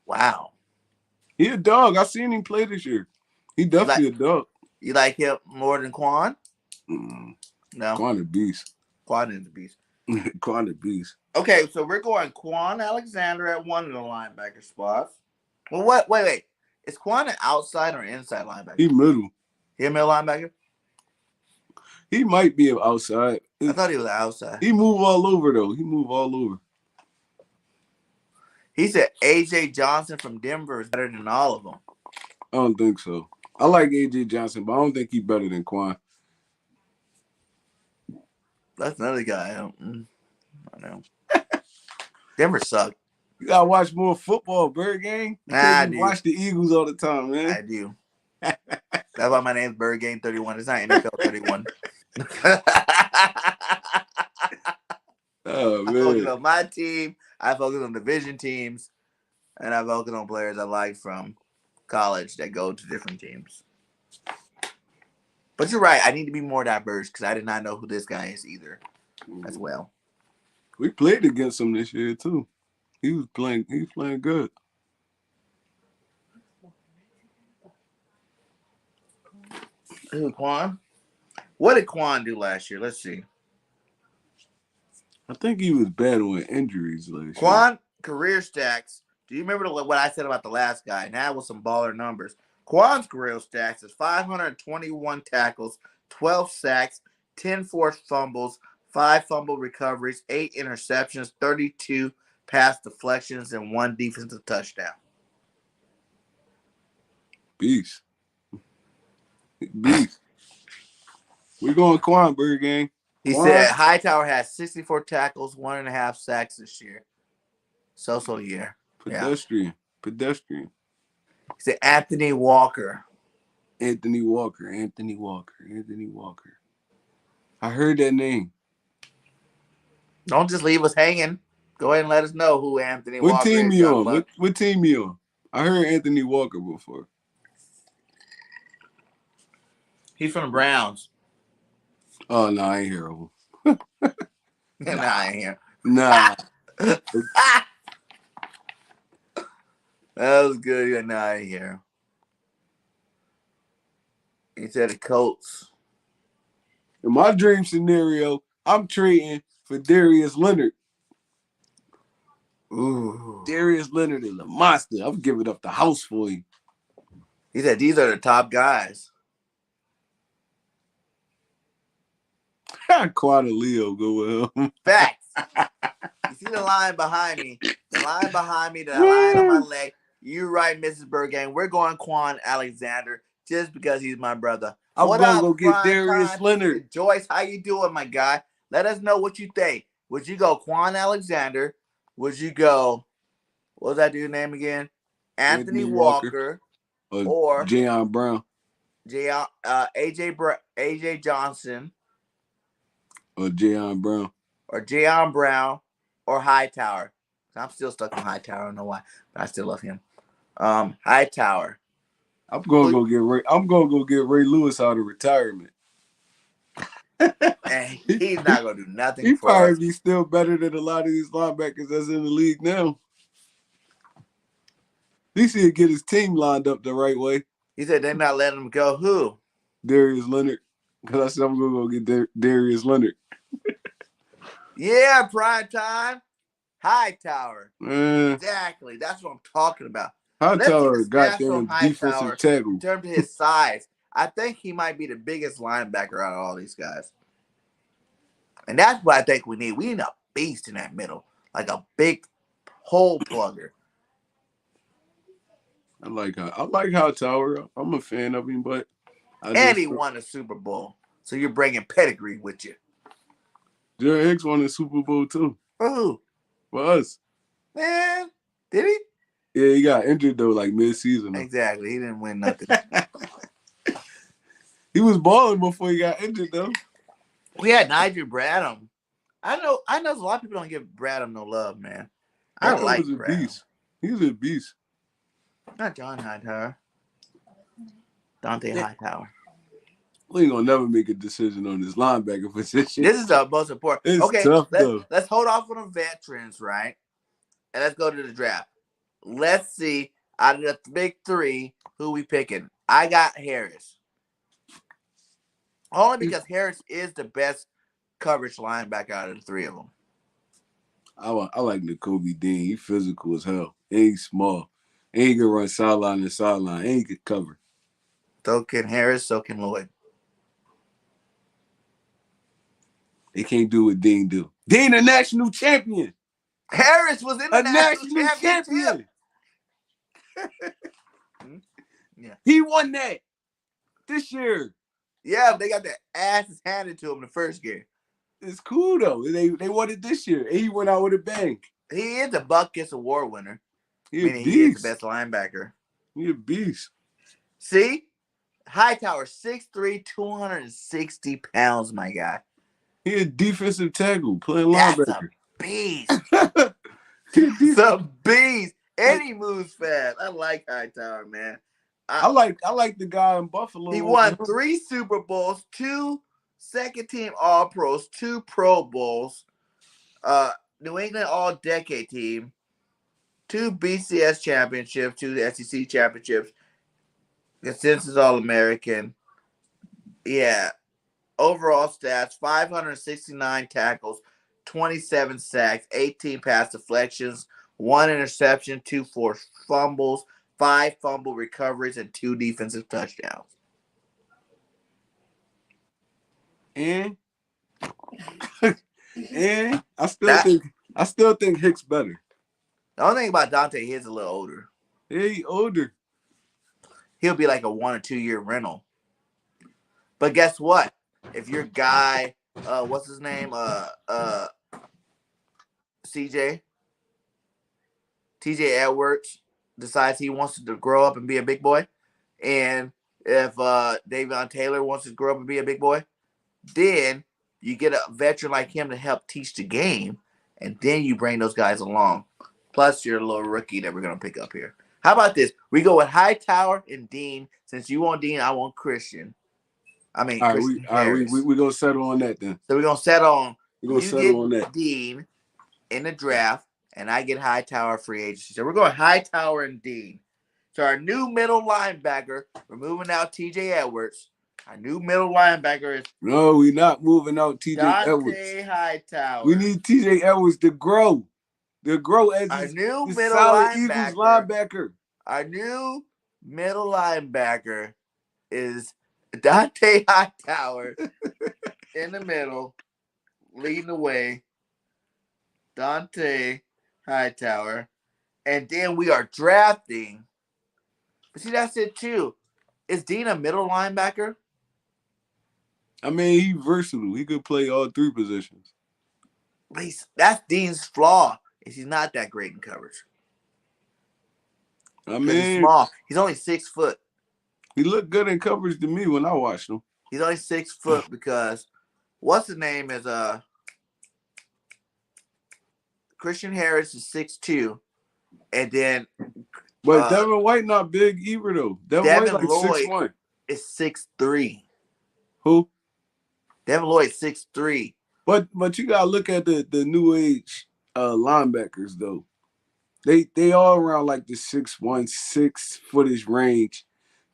Wow. He a dog. I seen him play this year. He definitely a dog. You like him more than Quan? No. Quan the beast. Quan is the beast. Quan the beast. Okay, so we're going Quan Alexander at one of the linebacker spots. Well, wait. Is Quan an outside or inside linebacker? He middle. He a middle linebacker? He might be outside. I thought he was outside. He move all over though. He move all over. He said AJ Johnson from Denver is better than all of them. I don't think so. I like AJ Johnson, but I don't think he's better than Quan. That's another guy. I know. Denver sucked. You gotta watch more football, BIRDGANG. I do. Watch the Eagles all the time, man. I do. That's why my name's BIRDGANG 31. It's not NFL 31. Oh man. I focus on my team. I focus on division teams, and I focus on players I like from college that go to different teams. But you're right. I need to be more diverse because I did not know who this guy is either as well. We played against him this year too. He was playing good. Who, Quan? What did Quan do last year? Let's see. I think he was battling injuries last year. Quan career stacks. Do you remember what I said about the last guy? Now with some baller numbers. Quan's career stacks is 521 tackles, 12 sacks, 10 forced fumbles, 5 fumble recoveries, 8 interceptions, 32 pass deflections, and 1 defensive touchdown. Beast. Beast. We're going Quan, BIRDGANG. He said Hightower has 64 tackles, 1.5 sacks this year. So year. Pedestrian. Yeah. Pedestrian. He said Anthony Walker. Anthony Walker. Anthony Walker. Anthony Walker. I heard that name. Don't just leave us hanging. Go ahead and let us know who Anthony What Walker team is. you on? What team you on? I heard Anthony Walker before. He's from the Browns. Oh, no, I ain't hear of him. Nah, I ain't here. Nah. That was good. Yeah, nah, I ain't here. He said the Colts. In my dream scenario, I'm trading for Darius Leonard. Ooh. Darius Leonard is a monster. I'm giving up the house for you. He said these are the top guys. Quad Leo go with him. Facts. You see the line behind me? The line behind me, the line on my leg. You're right, Mrs. BIRDGANG. We're going Quan Alexander just because he's my brother. I'm what gonna up, go get Prime Darius Time? Leonard. Joyce, how you doing, my guy? Let us know what you think. Would you go Quan Alexander? Would you go, what was that dude's name again? Anthony Walker or Jayon Brown. AJ Johnson Or Jayon Brown. or Jayon Brown or Hightower. I'm still stuck on Hightower. I don't know why, but I still love him. Hightower. I'm gonna go get Ray Lewis out of retirement. And he's not gonna do nothing. He for probably us. be still better than a lot of these linebackers that's in the league now. At least he'll get his team lined up the right way. He said they're not letting him go. Who? Darius Leonard. Because I said I'm gonna go get Darius Leonard. Yeah, prime time. Hightower. Man. Exactly. That's what I'm talking about. Hightower, goddamn defensive tackle. In terms of his size, I think he might be the biggest linebacker out of all these guys. And that's what I think we need. We need a beast in that middle, like a big hole plugger. I like Hightower. I'm a fan of him, but he won a Super Bowl, so you're bringing pedigree with you. Jerry Hicks won the Super Bowl too. For who? For us. Man, did he? Yeah, he got injured though, like mid-season. Exactly, he didn't win nothing. He was balling before he got injured though. We had Niger Bradham. I know a lot of people don't give Bradham no love, man. I like Bradham. Beast. He's a beast. Not John Hightower. Dante Hightower. We ain't gonna never make a decision on this linebacker position. This is the most important. It's okay, tough, though. Let's hold off on the veterans, right? And let's go to the draft. Let's see, out of the big three, who we picking. I got Harris. Only because Harris is the best coverage linebacker out of the three of them. I like Nakobe Dean. He physical as hell. And he's small. And he can run sideline to sideline. And he can cover. So can Harris, so can Lloyd. They can't do what Dean do. Dean a national champion. Harris was in the national champion. Yeah. He won that this year. Yeah, they got their asses handed to him the first game. It's cool though. They won it this year. And he went out with a bang. He is a Buckets Award winner. He is the best linebacker. He a beast. See? Hightower, 6'3", 260 pounds, my guy. He a defensive tackle playing linebacker. That's a beast. He's a beast. And he moves fast. I like Hightower, man. I like the guy in Buffalo. He won 3 Super Bowls, 2 second-team All-Pros, 2 Pro Bowls, New England All-Decade Team, 2 BCS championships, 2 SEC championships, consensus All-American. Yeah. Overall stats, 569 tackles, 27 sacks, 18 pass deflections, 1 interception, 2 forced fumbles, 5 fumble recoveries, and 2 defensive touchdowns. And I still think Hicks better. The only thing about Dante, he's a little older. Yeah, he older. he'll be like a 1 or 2 year rental. But guess what? If your guy, what's his name? CJ, TJ Edwards decides he wants to grow up and be a big boy, and if Davion Taylor wants to grow up and be a big boy, then you get a veteran like him to help teach the game, and then you bring those guys along. Plus your little rookie that we're gonna pick up here. How about this? We go with Hightower and Dean. Since you want Dean, I want Christian. Christian Harris. We gonna settle on that then. So we're gonna settle on. We're gonna settle on that. Dean in the draft, and I get Hightower free agency. So we're going Hightower and Dean. So our new middle linebacker, we're moving out TJ Edwards. Our new middle linebacker is no, we're not moving out TJ Edwards. Dante Hightower. We need TJ Edwards to grow. As our new middle solid Eagles linebacker. Our new middle linebacker is Dante Hightower in the middle, leading the way. Dante Hightower. And then we are drafting. But see, that's it too. Is Dean a middle linebacker? I mean, he's versatile. He could play all three positions. But that's Dean's flaw. Is he's not that great in coverage. I mean, he's small. He's only 6 foot. He looked good in coverage to me when I watched him. He's only 6 foot because what's his name is Christian Harris is 6'2", and then but Devin White not big either though. Devin White like 6'1". Is 6'3". Who? Devin Lloyd 6'3". But you gotta look at the new age linebackers though. They all around like the 6'1", 6 footage range,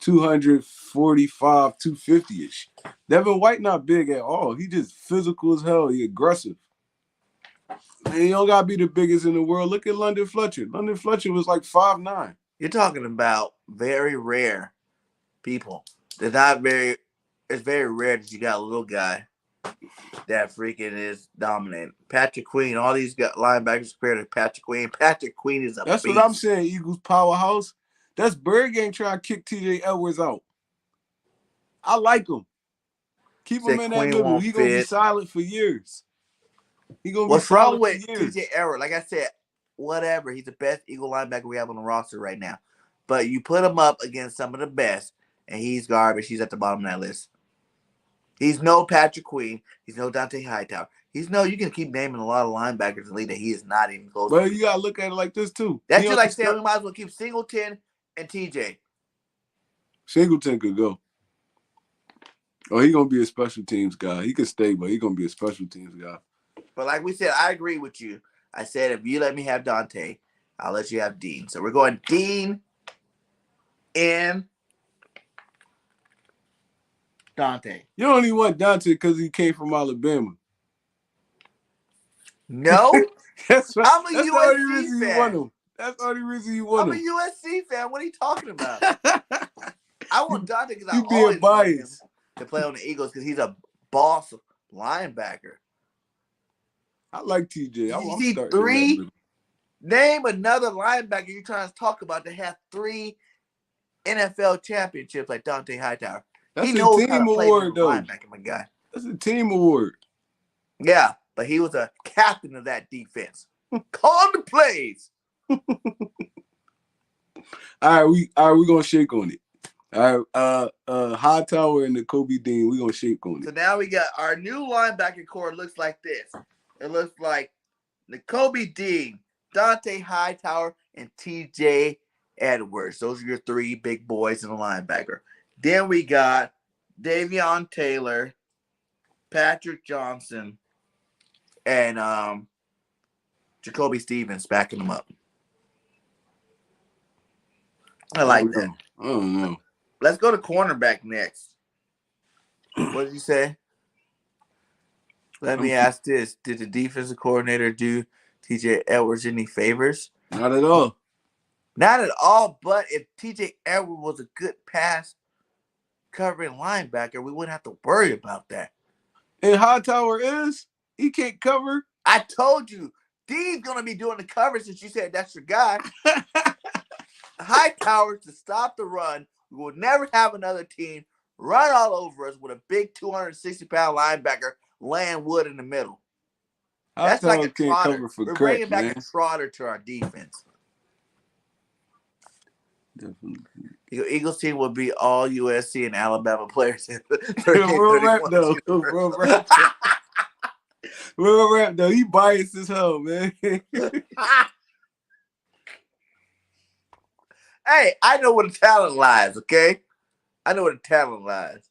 245, 250-ish. Devin White not big at all. He just physical as hell. He aggressive. And he don't gotta be the biggest in the world. Look at London Fletcher. London Fletcher was like 5'9". You're talking about very rare people. It's very rare that you got a little guy that freaking is dominant. Patrick Queen, all these linebackers compared to Patrick Queen. Patrick Queen is a That's beast. What I'm saying, Eagles powerhouse. That's BIRDGANG trying to kick TJ Edwards out. I like him. Keep him in that middle. He's going to be silent for years. What's wrong with TJ Edwards? Like I said, whatever. He's the best Eagle linebacker we have on the roster right now. But you put him up against some of the best, and he's garbage. He's at the bottom of that list. He's no Patrick Queen. He's no Dante Hightower. You can keep naming a lot of linebackers in the league that he is not even close. Well, you got to look at it like this, too. That's just like saying we might as well keep Singleton and TJ. Singleton could go. Oh, he's going to be a special teams guy. He could stay, but he's going to be a special teams guy. But like we said, I agree with you. I said if you let me have Dante, I'll let you have Dean. So we're going Dean and Dante. You only want Dante because he came from Alabama. No. I'm a USC fan. That's the only reason you want him. I'm a USC fan. What are you talking about? I want Dante because I always want him biased to play on the Eagles because he's a boss linebacker. I like TJ. You see 3? Name another linebacker you're trying to talk about that have 3 NFL championships like Dante Hightower. That's a team award, though. Linebacker, my guy. That's a team award. Yeah, but he was a captain of that defense. Call the plays. All right, we're gonna shake on it. All right, Hightower and the Kobe Dean, we're gonna shake on it. So now we got our new linebacker core. Looks like this. It looks like Kobe Dean, Dante Hightower, and TJ Edwards. Those are your 3 big boys in the linebacker. Then we got Davion Taylor, Patrick Johnson, and Jacoby Stevens backing them up. I like that. I don't know. Let's go to cornerback next. What did you say? Let me ask this. Did the defensive coordinator do TJ Edwards any favors? Not at all. Not at all, but if TJ Edwards was a good pass covering linebacker, we wouldn't have to worry about that. And Hightower he can't cover. I told you, Dean's going to be doing the coverage since you said that's your guy. Hightower to stop the run. We will never have another team run all over us with a big 260-pound linebacker laying wood in the middle. That's like a Hightower can't trotter. cover for We're crack, bringing back man. a trotter to our defense. Definitely. Eagles team will be all USC and Alabama players. Real rap though. Real rap. Real rap though. He biased as hell, man. Hey, I know where the talent lies, okay? I know where the talent lies.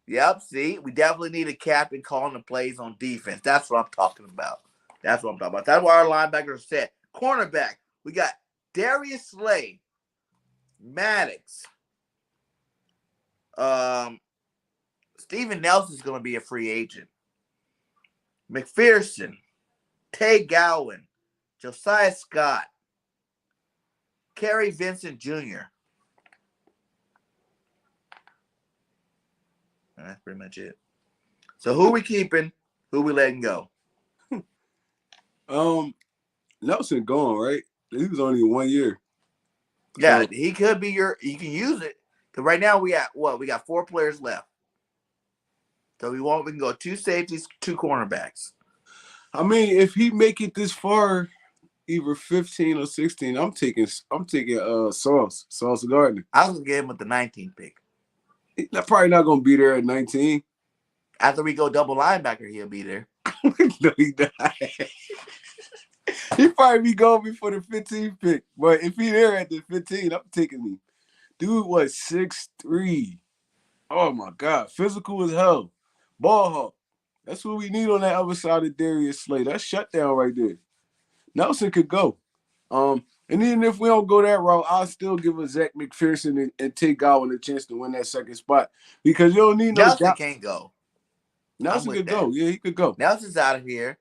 Yep, see, we definitely need a captain calling the plays on defense. That's what I'm talking about. That's why our linebackers are set. Cornerback, we got Darius Slay, Maddox. Steven Nelson's going to be a free agent. McPherson, Tay Gowan, Josiah Scott, Kerry Vincent Jr. And that's pretty much it. So who we keeping? Who we letting go? Nelson gone, right? He was only 1 year. Yeah, so, he could be you can use it. Because right now we got 4 players left. So we can go 2 safeties, 2 cornerbacks. I mean, if he make it this far, either 15 or 16, I'm taking Sauce Gardner. I was gonna get him with the 19th pick. He's probably not gonna be there at 19. After we go double linebacker, he'll be there. No, he not. He probably be going before the 15th pick. But if he there at the 15, I'm taking him. Dude was 6'3". Oh my God. Physical as hell. Ball hawk. That's what we need on that other side of Darius Slay. That's shutdown right there. Nelson could go. And even if we don't go that route, I'll still give a Zach McPherson and Tay Gowan a chance to win that second spot. Because you don't need no Nelson can't go. Nelson could go. Yeah, he could go. Nelson's out of here.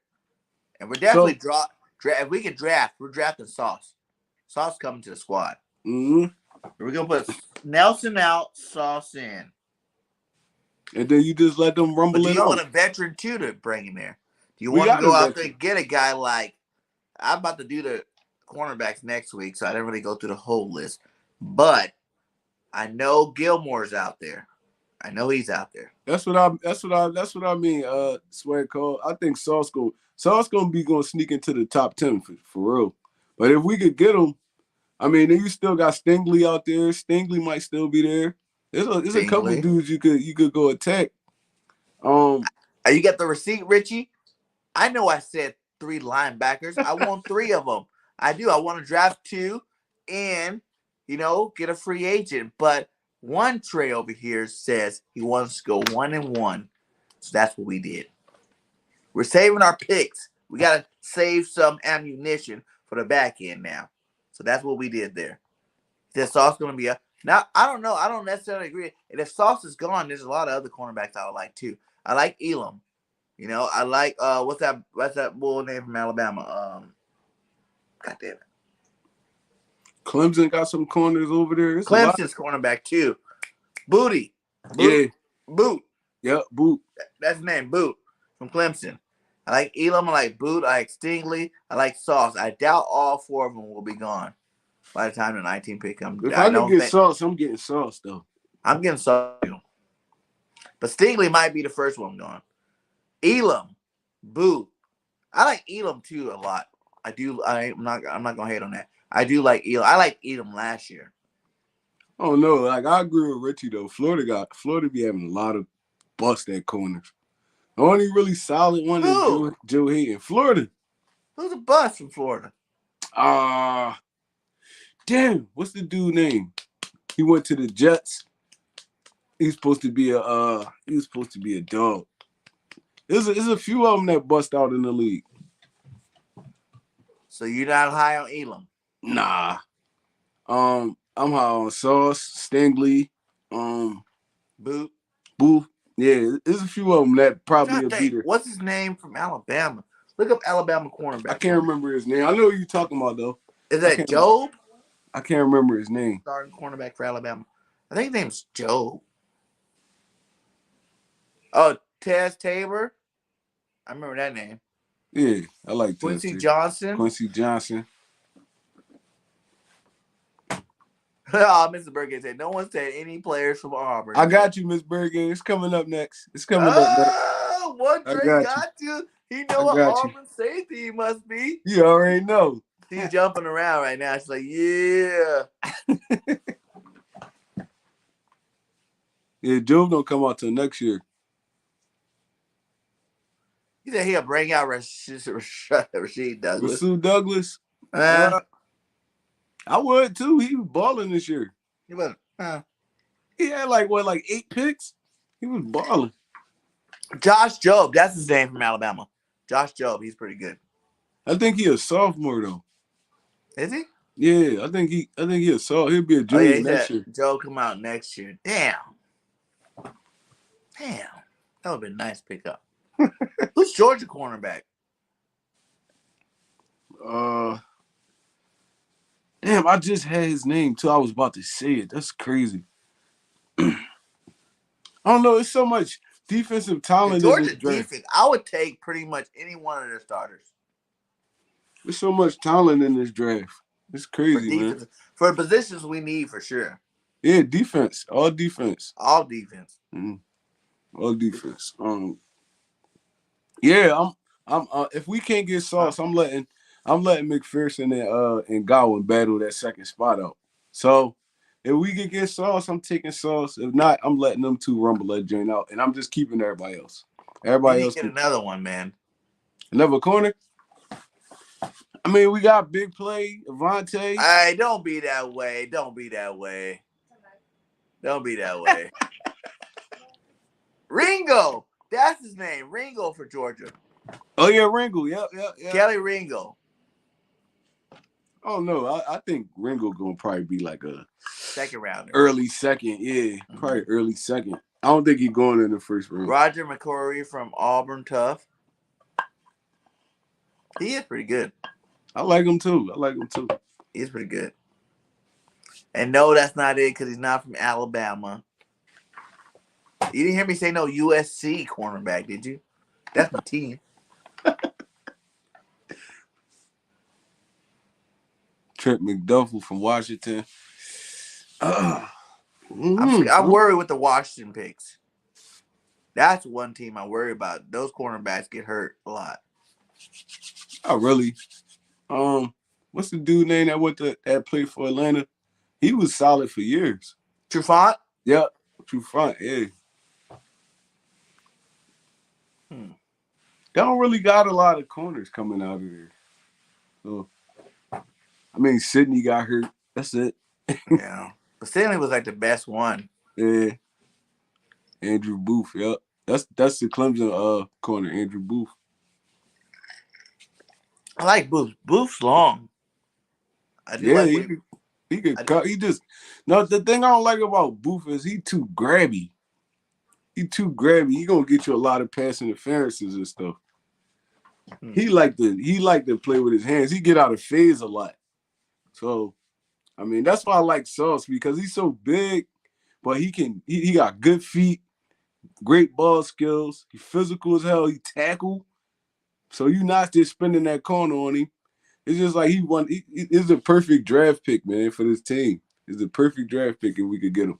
And we're definitely if we can draft, we're drafting Sauce. Sauce coming to the squad. Mm-hmm. We're going to put Nelson out, Sauce in. And then you just let them rumble it out. Do you want a veteran, too, to bring in there? Do you want to go out there and get a guy like – I'm about to do the cornerbacks next week, so I didn't really go through the whole list. But I know Gilmore's out there. I know he's out there. That's what I mean. Swag call. I think Sauce gonna be going to sneak into the top 10 for real. But if we could get him, I mean, then you still got Stingley out there. Stingley might still be there. There's a couple of dudes you could go attack. You got the receipt, Richie? I know I said 3 linebackers. I want 3 of them. I do. I want to draft 2 and, get a free agent. But One Tre over here says he wants to go 1-1. So that's what we did. We're saving our picks. We got to save some ammunition for the back end now. So that's what we did there. Is Sauce going to be now, I don't know. I don't necessarily agree. And if Sauce is gone, there's a lot of other cornerbacks I would like too. I like Elam. I like what's that bull name from Alabama? God damn it. Clemson got some corners over there. Clemson's cornerback too. Booty. Yeah. Boot. Yep, Boot. That's his name, Boot, from Clemson. I like Elam. I like Boot. I like Stingley. I like Sauce. I doubt all 4 of them will be gone by the time the 19 pick comes. If I can get Sauce, I'm getting Sauce, though. I'm getting Sauce. But Stingley might be the first one gone. Elam. Boot. I like Elam, too, a lot. I do. I'm not going to hate on that. I do like Elam. I like Elam last year. Oh, no. Like, I agree with Richie, though. Florida be having a lot of bust at corners. The only really solid one is Joe Hayden. Florida. Who's a bust from Florida? Damn, what's the dude name? He went to the Jets. He's supposed to be a dog. There's a few of them that bust out in the league. So you're not high on Elam? Nah. I'm high on Sauce, Stingley, Boot. Yeah, there's a few of them that probably will be there. What's his name from Alabama? Look up Alabama cornerback. I can't remember his name. I know who you're talking about, though. Is that Job? I can't remember his name. Starting cornerback for Alabama. I think his name's Job. Oh, Tez Tabor. I remember that name. Yeah, I like Quincy Johnson. Quincy Johnson. Oh, Mr. Birdgang said no one said any players from Auburn. I got you, Miss Birdgang. It's coming up next. It's coming up next. Oh, One I Tre got you. got you. He I know what got you. Auburn safety he must be. You already know. He's jumping around right now. She's like, yeah. Yeah, Jove don't come out till next year. He said he'll bring out Rasheed Douglas. Rasul Douglas. Uh, I would too. He was balling this year. he was, He had like 8 picks. He was balling. Josh Jobe, that's his name from Alabama. Josh Jobe, he's pretty good. I think he a sophomore though. Is he? Yeah, I think he a sophomore. He'll be a junior next year. Joe come out next year. Damn. That would have been a nice pickup. Who's Georgia cornerback? Damn, I just had his name too. I was about to say it. That's crazy. I don't know. It's so much defensive talent. Georgia defense. I would take pretty much any one of their starters. There's so much talent in this draft. It's crazy, man. For positions we need for sure. Yeah, defense. All defense. All defense. Mm-hmm. All defense. Yeah, I'm if we can't get Sauce, I'm letting McPherson and Godwin battle that second spot out. So if we can get Sauce, I'm taking Sauce. If not, I'm letting them two rumble that joint out, and I'm just keeping everybody else. Everybody else get another one, man. Another corner. I mean, we got big play, Avante. Hey, don't be that way. Don't be that way. Don't be that way. Ringo. That's his name. Ringo for Georgia. Oh, yeah, Ringo. Yep. Kelly Ringo. Oh, no. I think Ringo going to probably be like a second rounder. Early second. Yeah, probably early second. I don't think he's going in the first round. Roger McCrory from Auburn Tough. He is pretty good. I like him, too. He's pretty good. And no, that's not it because he's not from Alabama. You didn't hear me say no USC cornerback, did you? That's my team. Trent McDuffie from Washington. I worry with the Washington picks. That's one team I worry about. Those cornerbacks get hurt a lot. Oh, really? What's the dude name that played for Atlanta? He was solid for years. Trufant? Yep. Trufant, yeah. They don't really got a lot of corners coming out of here. So, I mean, Sidney got hurt. That's it. Yeah. But Sidney was like the best one. Yeah. Andrew Booth, yep. That's the Clemson corner, Andrew Booth. I like Booth. Booth's long. He could cut. The thing I don't like about Booth is he too grabby. He gonna get you a lot of pass interferences and stuff. He like to play with his hands. He get out of phase a lot. So, I mean, that's why I like Sauce because he's so big, but he got good feet, great ball skills. He physical as hell. He tackle. So you're not just spending that corner on him. It's just like he's a perfect draft pick, man, for this team. He's the perfect draft pick if we could get him.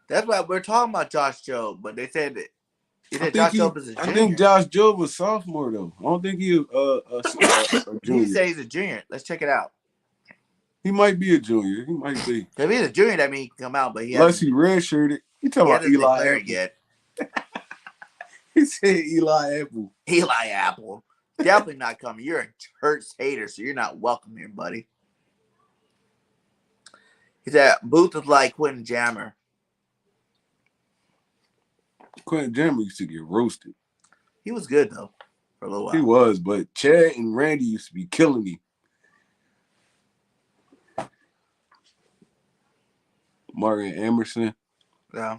That's why we're talking about Josh Jobe, but they said that Josh Jobe is a junior. I think Josh Jobe was sophomore though. I don't think he's a junior. He says he's a junior. Let's check it out. He might be a junior. He might be. If he's a junior, that means he can come out, but unless he redshirted. You talking about Eli Apple? Yet. He said Eli Apple. Eli Apple. Definitely not coming. You're a Hurts hater, so you're not welcome here, buddy. He said Booth was like Quentin Jammer. Quentin Jammer used to get roasted. He was good though for a little while. He was, but Chad and Randy used to be killing me. Martin Emerson. Yeah.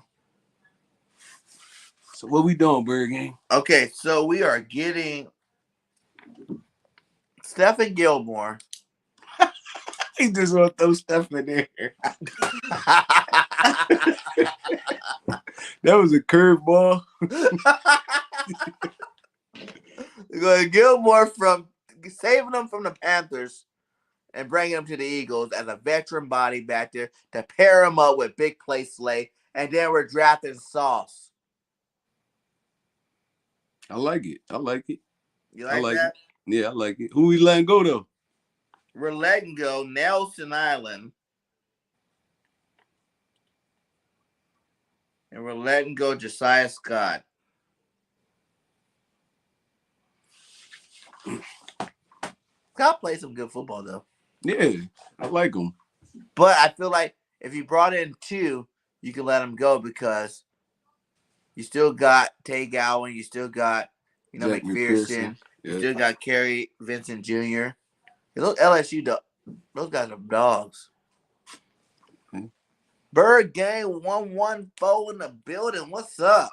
So what we doing, BIRDGANG? Okay, so we are getting Stephen Gilmore. He just want to throw stuff in there. That was a curveball. Gilmore from saving him from the Panthers and bringing him to the Eagles as a veteran body back there to pair him up with Big Play Slay. And then we're drafting Sauce. I like it. I like it. You like that? It. Yeah, I like it. Who we letting go, though? We're letting go Nelson Island. And we're letting go Josiah Scott. Scott plays some good football, though. Yeah, I like him. But I feel like if you brought in 2, you can let him go because you still got Tay Gowan, you still got, Jack McPherson, yeah. you still got Kerry Vincent Jr. Those LSU, those guys are dogs. Hmm. Bird Gang 114 in the building. What's up?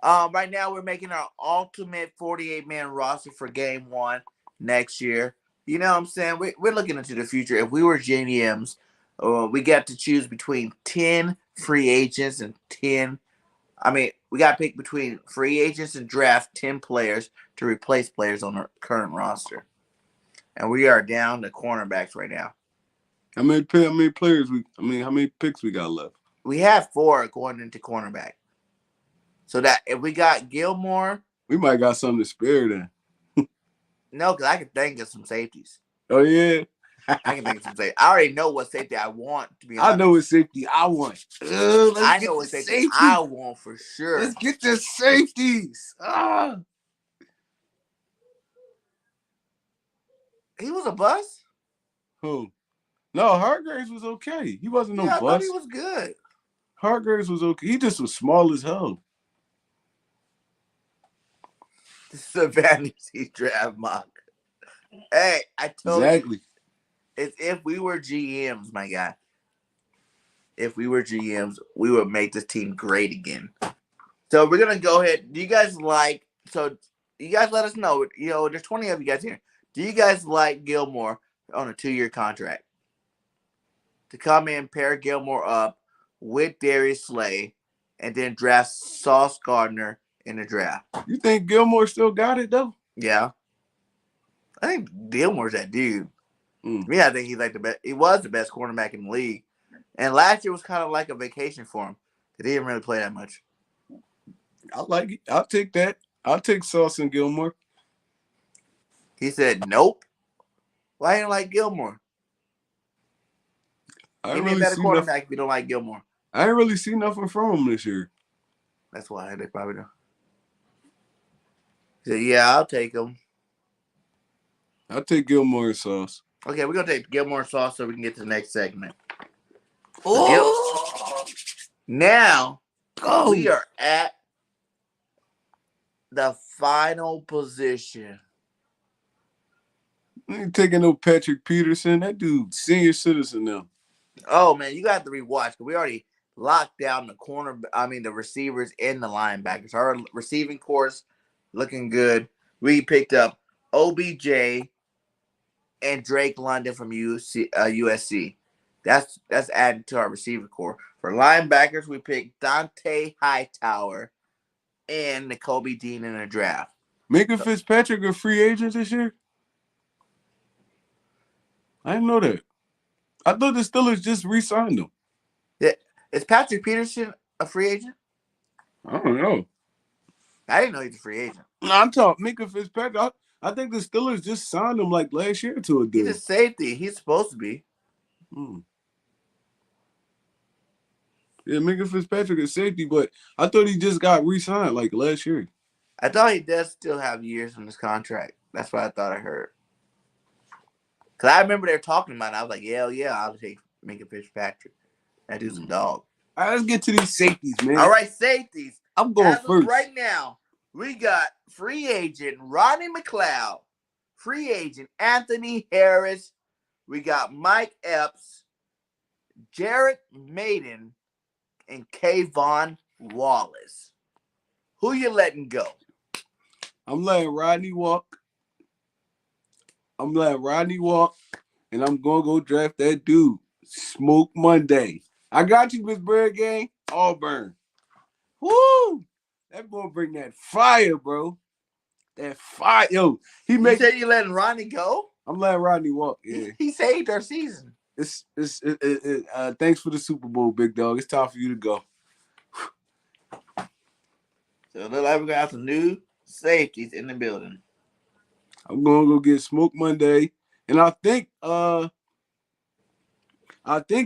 Right now we're making our ultimate 48-man roster for game 1 next year. You know what I'm saying? We're looking into the future. If we were GMs, we got to choose between 10 free agents and 10. We got to pick between free agents and draft 10 players to replace players on our current roster. And we are down to cornerbacks right now. How many picks we got left? We have 4 going into cornerback. So that if we got Gilmore, we might got something to spare then. No, because I can think of some safeties. Oh, yeah? I can think of some safety. I already know what safety I want, to be I honest. know what safety I want. I know what safety I want for sure. Let's get the safeties. He was a bust? Who? No, Hargraves was okay. He wasn't no bust. I thought he was good. Hargraves was okay. He just was small as hell. This is a fantasy draft mock. Hey, I told you. It's if we were GMs, my guy. If we were GMs, we would make this team great again. So we're going to go ahead. Do you guys you guys let us know. There's 20 of you guys here. Do you guys like Gilmore on a 2-year contract? To come in, pair Gilmore up with Darius Slay, and then draft Sauce Gardner in the draft. You think Gilmore still got it, though? Yeah. I think Gilmore's that dude. Me, I think he's like the best. He was the best cornerback in the league. And last year was kind of like a vacation for him. He didn't really play that much. I like it. I'll take that. I'll take Sauce and Gilmore. He said, nope. Why didn't you like Gilmore? Give me a better quarterback if you don't like Gilmore. I didn't really see nothing from him this year. That's why they probably don't. He said, yeah, I'll take him. I'll take Gilmore and Sauce. Okay, we're going to take Gilmore and Sauce so we can get to the next segment. Now, we are at the final position. I ain't taking no Patrick Peterson. That dude, senior citizen now. Oh, man, you got to rewatch because we already locked down the receivers and the linebackers. Our receiving course looking good. We picked up OBJ and Drake London from USC. That's added to our receiver core. For linebackers, we picked Dante Hightower and Nakobe Dean in the draft. Minka Fitzpatrick a free agent this year? I didn't know that. I thought the Steelers just re-signed him. Yeah. Is Patrick Peterson a free agent? I don't know. I didn't know he's a free agent. No, I'm talking Minka Fitzpatrick. I think the Steelers just signed him like last year to a deal. He's a safety. He's supposed to be. Yeah, Minka Fitzpatrick is safety, but I thought he just got re-signed like last year. I thought he does still have years on his contract. That's what I thought I heard. Because I remember they were talking about it. I was like, yeah, I'll take Minka Fitzpatrick. That dude's a dog. All right, let's get to these safeties, man. All right, safeties. I'm going first. Right now, we got free agent Ronnie McLeod, free agent Anthony Harris. We got Mike Epps, Jarrett Maiden, and Kayvon Wallace. Who you letting go? I'm letting Rodney walk. And I'm going to go draft that dude, Smoke Monday. I got you, Miss BIRDGANG. Auburn. Woo! That boy bring that fire, bro. That fire, yo. You said you letting Rodney go? I'm letting Rodney walk. Yeah, he saved our season. Thanks for the Super Bowl, big dog. It's time for you to go. So it looks like we're gonna have some new safeties in the building. I'm gonna go get Smoke Monday, and I think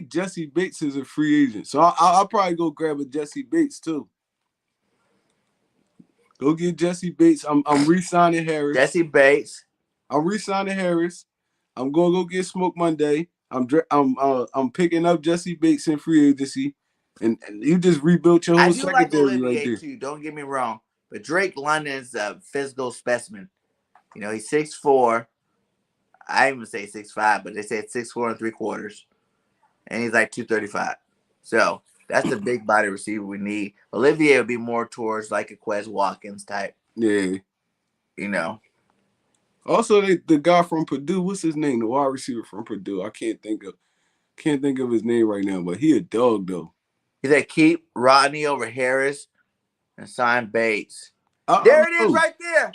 Jesse Bates is a free agent, so I'll probably go grab a Jesse Bates too. Go get Jesse Bates. I'm re-signing Harris. Jesse Bates. I'm re-signing Harris. I'm gonna go get Smoke Monday. I'm picking up Jesse Bates in free agency, and you just rebuilt your whole I do like secondary Olivier right there. too. Don't get me wrong, but Drake London's a physical specimen. You know, he's 6'4". I even say 6'5", but they said 6'4 3/4, and he's like 235. So that's the big body receiver we need. Olivier would be more towards like a Quez Watkins type. Yeah. You know. Also, the guy from Purdue, what's his name? The wide receiver from Purdue. I can't think of his name right now, but he a dog though. He said keep Rodney over Harris and sign Bates. There it is right there.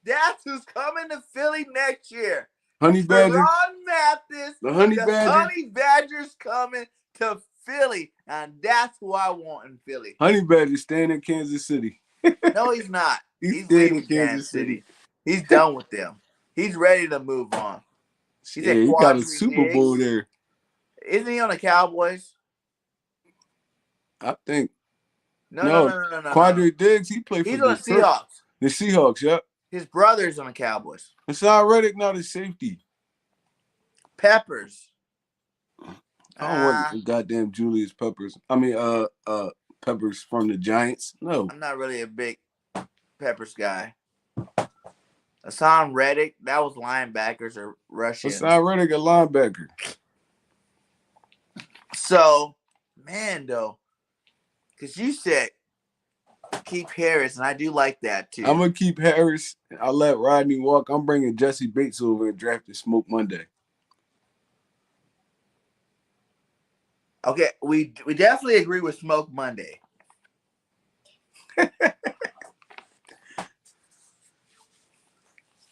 That's who's coming to Philly next year. Honey Badger. Ron Mathis. The Honey Badger. Honey Badger's coming to Philly. And that's who I want in Philly. Honey Badger staying in Kansas City. No, he's not. He's staying in Kansas City. He's done with them. He's ready to move on. He got a Super Bowl there. Isn't he on the Cowboys? I think. No. Quandre Diggs, he played for He's on the Seahawks. The Seahawks, yep. His brother's on the Cowboys. Hassan Reddick not a safety. Peppers. I don't want goddamn Julius Peppers. I mean, Peppers from the Giants. No. I'm not really a big Peppers guy. Hassan Reddick, that was linebackers or Russians. Hassan Reddick, a linebacker. So, man, though, because you said keep Harris, and I do like that too. I'm gonna keep Harris. I'll let Rodney walk. I'm bringing Jesse Bates over and drafting Smoke Monday. Okay, we definitely agree with Smoke Monday.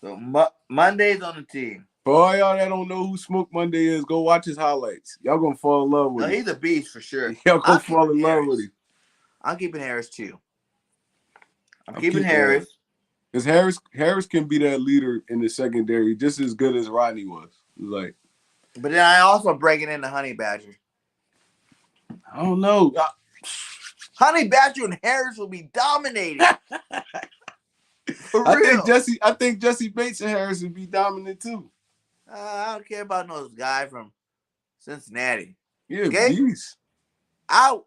So Monday's on the team. For all y'all that don't know who Smoke Monday is, go watch his highlights. Y'all gonna fall in love with him. He's a beast for sure. Y'all gonna fall in love with him. I'm keeping Harris too. I'm keeping Harris. Because Harris can be that leader in the secondary just as good as Rodney was. Like, but then I also breaking in the Honey Badger. I don't know. Honey Badger and Harris will be dominating. For real. I think Jesse Bates and Harris would be dominant too. I don't care about those guys from Cincinnati. Yeah, beast. I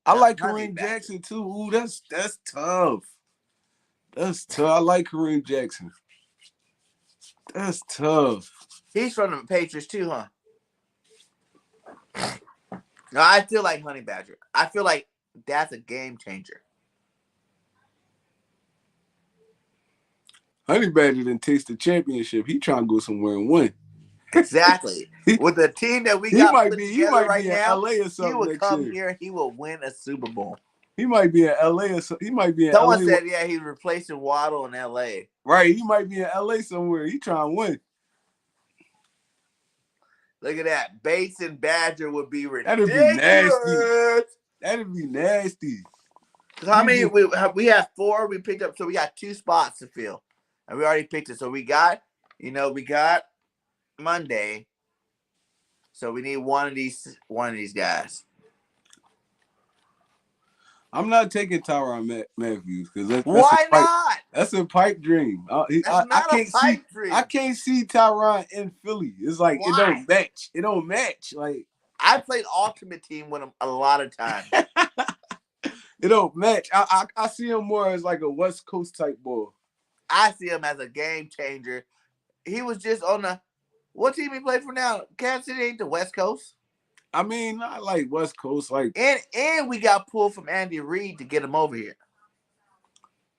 like Kareem Jackson too. Ooh, that's tough. That's tough. I like Kareem Jackson. That's tough. He's from the Patriots too, huh? No, I feel like Honey Badger. I feel like that's a game changer. Honey Badger didn't taste the championship. He trying to go somewhere and win. Exactly. With the team that we got put together right now, LA or something. He will come here. He will win a Super Bowl. He might be in LA or something. He might be in Someone LA. said, yeah, he's replacing Waddle in LA. Right. He might be in LA somewhere. He trying to win. Look at that. Bates and Badger would be ridiculous. That'd be nasty. That'd be nasty. How many? We have 4 we picked up, so we got 2 spots to fill. And we already picked it. So we got Monday. So we need one of these guys. I'm not taking Tyrann Matthews because why not? That's a pipe dream. I can't see Tyrann in Philly. It's like it don't match. It don't match. Like I played Ultimate Team with him a lot of times. It don't match. I see him more as like a West Coast type boy. I see him as a game changer. He was just on what team he played for now? Kansas City ain't the West Coast. I mean, I like West Coast, like and we got pulled from Andy Reid to get him over here.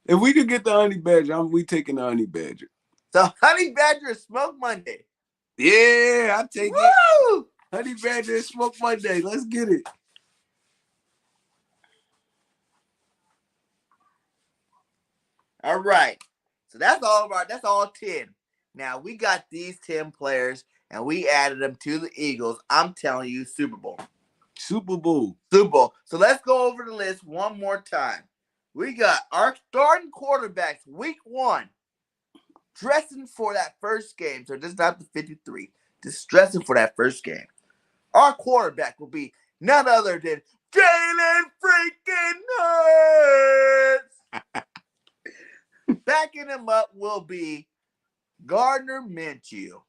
If we could get the Honey Badger, we taking the Honey Badger. So Honey Badger is Smoke Monday. Yeah, I take Woo! it. Honey Badger is Smoke Monday. Let's get it. All right. So that's all 10. Now we got these 10 players and we added them to the Eagles. I'm telling you, Super Bowl. Super Bowl. Super Bowl. So let's go over the list one more time. We got our starting quarterbacks week 1 dressing for that first game. So this is not the 53. Just dressing for that first game. Our quarterback will be none other than Jalen freaking Hurts. Backing him up will be Gardner Minshew.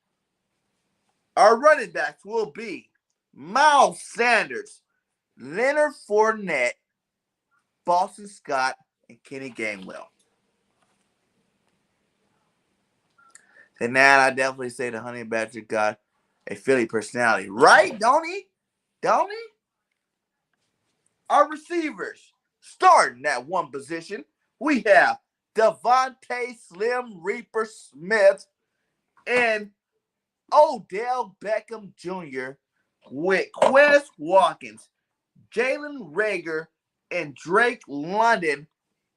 Our running backs will be Miles Sanders, Leonard Fournette, Boston Scott, and Kenny Gainwell. And now I definitely say the Honey Badger got a Philly personality. Right? Don't he? Don't he? Our receivers, starting at one position, we have Devontae Slim Reaper Smith and Odell Beckham Jr. with Quez Watkins, Jalen Reagor, and Drake London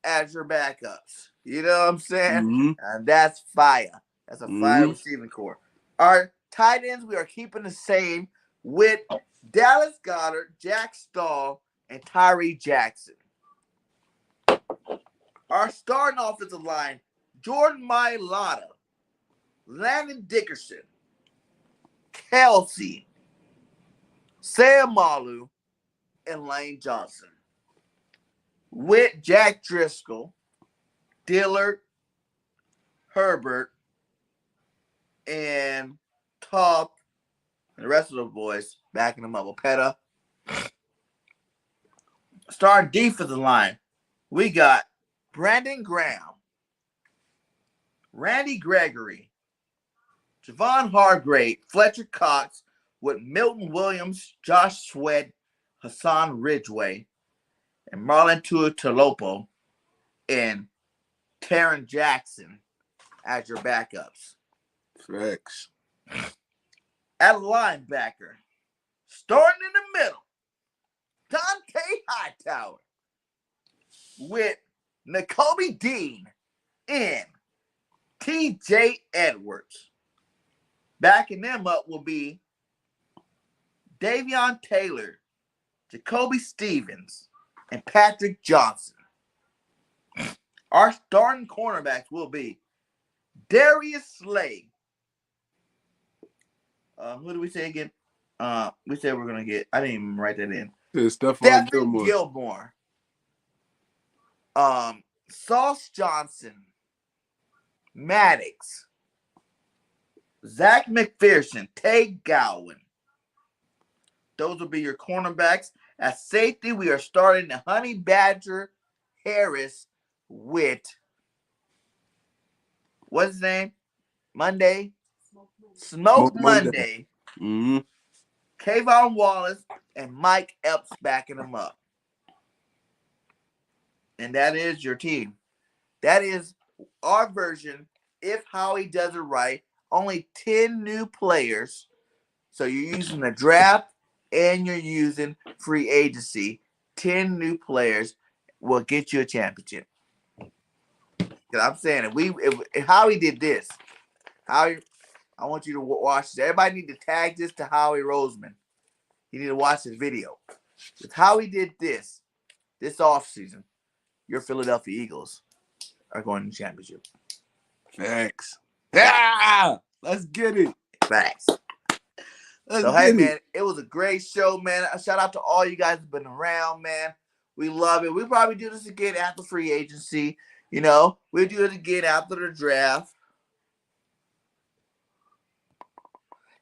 as your backups. You know what I'm saying? Mm-hmm. And that's fire. That's a fire receiving core. Our tight ends, we are keeping the same with Dallas Goedert, Jack Stahl, and Tyree Jackson. Our starting offensive line, Jordan Mailata, Landon Dickerson, Kelsey, Sam Malu, and Lane Johnson. With Jack Driscoll, Dillard, Herbert, and Top, and the rest of the boys backing them up. Opeta. Starting defensive line, we got Brandon Graham, Randy Gregory, Javon Hargrave, Fletcher Cox, with Milton Williams, Josh Sweat, Hassan Ridgeway, and Marlon Tuatolopo, and Taron Jackson as your backups. Facts. At linebacker, starting in the middle, Dante Hightower with Nakobe Dean and TJ Edwards. Backing them up will be Davion Taylor, Jacoby Stevens, and Patrick Johnson. Our starting cornerbacks will be Darius Slay. Who do we say again? We said we're going to get, I didn't even write that in. Stephon Gilmore. Sauce Johnson, Maddox, Zach McPherson, Tay Gowan. Those will be your cornerbacks. At safety, we are starting the Honey Badger Harris with, what's his name? Smoke Monday. Mm-hmm. Kayvon Wallace and Mike Epps backing them up. And that is your team. That is our version. If Howie does it right, only 10 new players. So you're using the draft and you're using free agency. 10 new players will get you a championship. Because I'm saying, if Howie did this, Howie, I want you to watch this. Everybody need to tag this to Howie Roseman. You need to watch this video. If Howie did this offseason, your Philadelphia Eagles are going to the championship. Facts. Yeah! Let's get it. Facts. Hey, man, it was a great show, man. A shout out to all you guys who've been around, man. We love it. We'll probably do this again after free agency. You know, we'll do it again after the draft.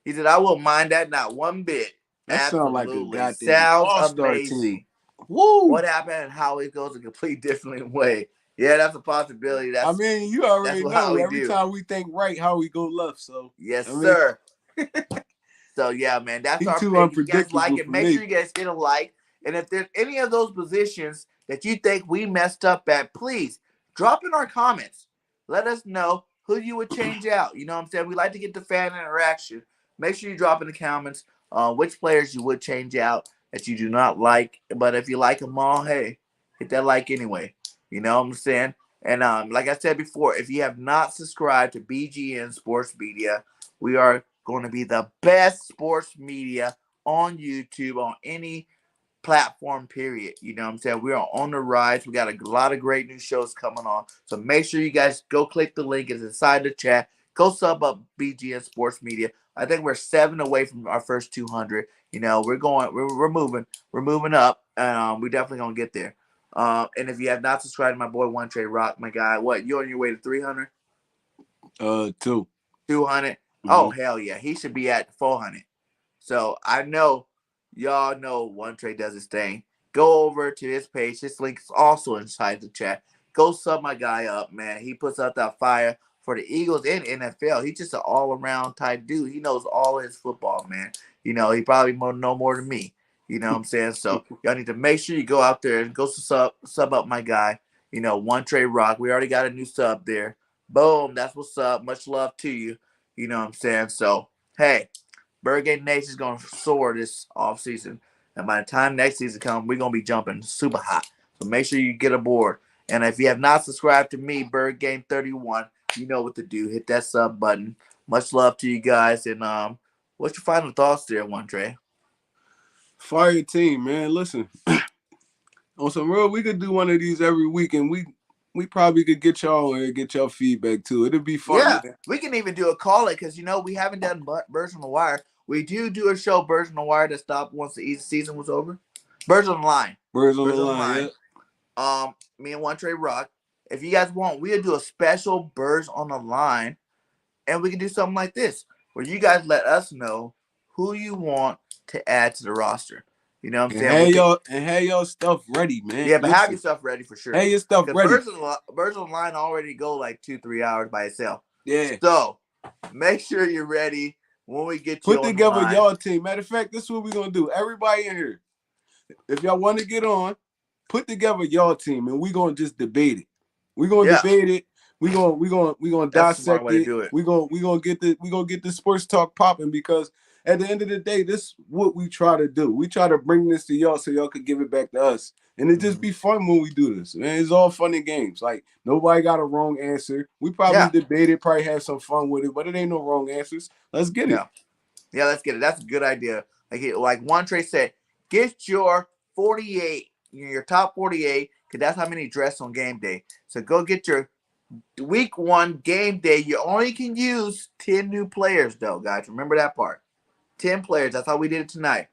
He said, I won't mind that not one bit. That sounds like a goddamn sounds all-star amazing. team. Woo! What happened and how it goes a complete different way. Yeah, that's a possibility. You already know. Every do. time we think right, how we go left. So yes, sir. So yeah, man, that's our too pick. unpredictable. If you guys like it, make me. sure you guys hit a like. And if there's any of those positions that you think we messed up at, please drop in our comments. Let us know who you would change out. You know what I'm saying? We like to get the fan interaction. Make sure you drop in the comments which players you would change out that you do not like. But if you like them all, hey, hit that like anyway. You know what I'm saying? And like I said before, if you have not subscribed to BGN Sports Media, we are going to be the best sports media on YouTube, on any platform, period. You know what I'm saying? We are on the rise. We got a lot of great new shows coming on. So make sure you guys go click the link. It's inside the chat. Go sub up BGN Sports Media. I think we're 7 away from our first 200. You know, we're moving up. And we're definitely going to get there. And if you have not subscribed to my boy One Tre Rock, my guy, what, you on your way to 300? 200. 200? Oh, hell yeah. He should be at 400. So I know y'all know One Tre does his thing. Go over to his page. His link is also inside the chat. Go sub my guy up, man. He puts out that fire for the Eagles and NFL. He's just an all-around type dude. He knows all his football, man. You know, he probably know more than me. You know what I'm saying? So y'all need to make sure you go out there and go sub up my guy. You know, One Tre Rock. We already got a new sub there. Boom. That's what's up. Much love to you. You know what I'm saying? So, hey, BIRDGANG Nation is going to soar this offseason. And by the time next season comes, we're going to be jumping super hot. So make sure you get aboard. And if you have not subscribed to me, BIRDGANG 31, you know what to do. Hit that sub button. Much love to you guys. And what's your final thoughts there, One Tre? Fire team, man. Listen, on some real, we could do one of these every week, and we probably could get y'all and get y'all feedback too. It'd be fun. Yeah, man. we can even do a call it because, you know, we haven't done Birds on the Wire. We do a show, Birds on the Wire, that stopped once the season was over. Birds on the Line. Birds on the line. Yeah. Me and One Tre Rock. If you guys want, we'll do a special Birds on the Line, and we can do something like this where you guys let us know who you want to add to the roster. You know what I'm saying? Have y'all stuff ready, man. Yeah, but have your stuff ready for sure. Have your stuff ready. Birds on the Line already go like 2-3 hours by itself. Yeah. So make sure you're ready when we get you Put together y'all team. Matter of fact, this is what we're gonna do. Everybody in here, if y'all want to get on, put together y'all team, and we're gonna just debate it. We're gonna debate it. We're gonna dissect it. We're gonna get the sports talk popping, because at the end of the day, this is what we try to do. We try to bring this to y'all so y'all could give it back to us. And it just be fun when we do this. Man, it's all fun and games. Like, nobody got a wrong answer. We probably debate it, probably have some fun with it, but it ain't no wrong answers. Let's get it. Yeah, let's get it. That's a good idea. Like One Tre said, get your 48, your top 48, because that's how many dress on game day. So go get your week 1 game day. You only can use 10 new players, though, guys. Remember that part. 10 players. That's how we did it tonight.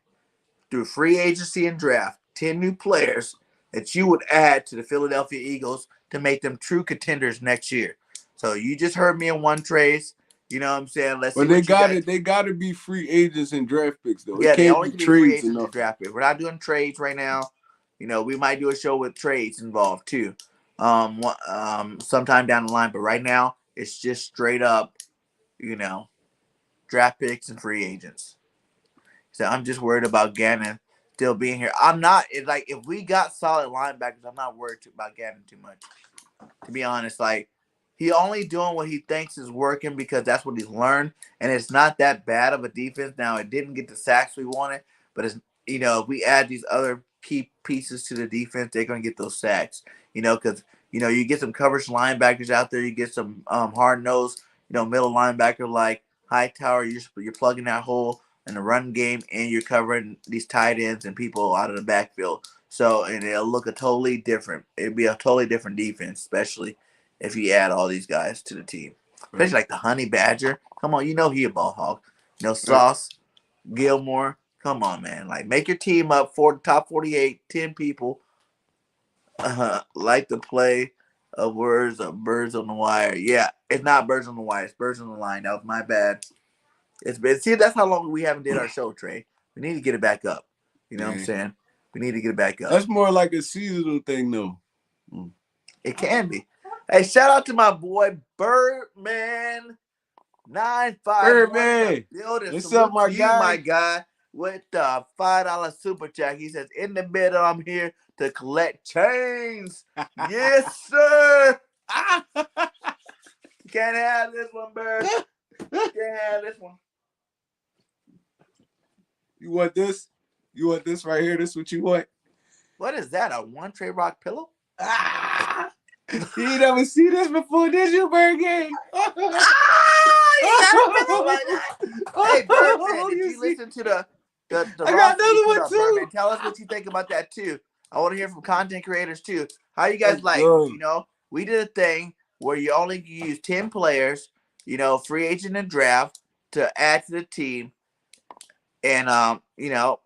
Through free agency and draft. 10 new players that you would add to the Philadelphia Eagles to make them true contenders next year. So you just heard me in One Tre's. You know what I'm saying? But they gotta be free agents and draft picks, though. Yeah, it they can't only be can be free trades agents and draft picks. We're not doing trades right now. You know, we might do a show with trades involved too. Sometime down the line, but right now it's just straight up, you know, draft picks and free agents. So I'm just worried about Gannon still being here. I'm not. It's like, if we got solid linebackers, I'm not worried about Gannon too much. To be honest, like, he only doing what he thinks is working because that's what he's learned, and it's not that bad of a defense. Now, it didn't get the sacks we wanted, but it's, you know, if we add these other key pieces to the defense, they're going to get those sacks. You know, because, you know, you get some coverage linebackers out there, you get some hard-nosed, you know, middle linebacker like Hightower. You're plugging that hole in the run game, and you're covering these tight ends and people out of the backfield. So, and it'll look it'll be a totally different defense, especially if you add all these guys to the team. Especially like the Honey Badger. Come on, you know he a ball hog. You know, Sauce, Gilmore. Come on, man. Like, make your team up for the top 48, 10 people. Like the play of words of Birds on the Wire. Yeah, it's not Birds on the Wire. It's Birds on the Line. That was my bad. It's been, see, that's how long we haven't did our show, Trey. We need to get it back up. You know what I'm saying? We need to get it back up. That's more like a seasonal thing, though. It can be. Hey, shout out to my boy Birdman 95. Birdman, what's up, my guy? My guy, with the $5 super chat. He says, in the middle, I'm here to collect chains. Yes, sir. You can't have this one, Bird. You can't have this one. You want this? You want this right here? This what you want? What is that? A One Tre Rock pillow? You never see this before, did you, BIRDGANG? You gotta tell me about that. Hey, Birdman, did you listen to the I got roster we another put one up? too. Birdman, tell us what you think about that too. I want to hear from content creators too. How you guys Let's like? go. You know, we did a thing where you only can use 10 players. You know, free agent and draft to add to the team, and you know,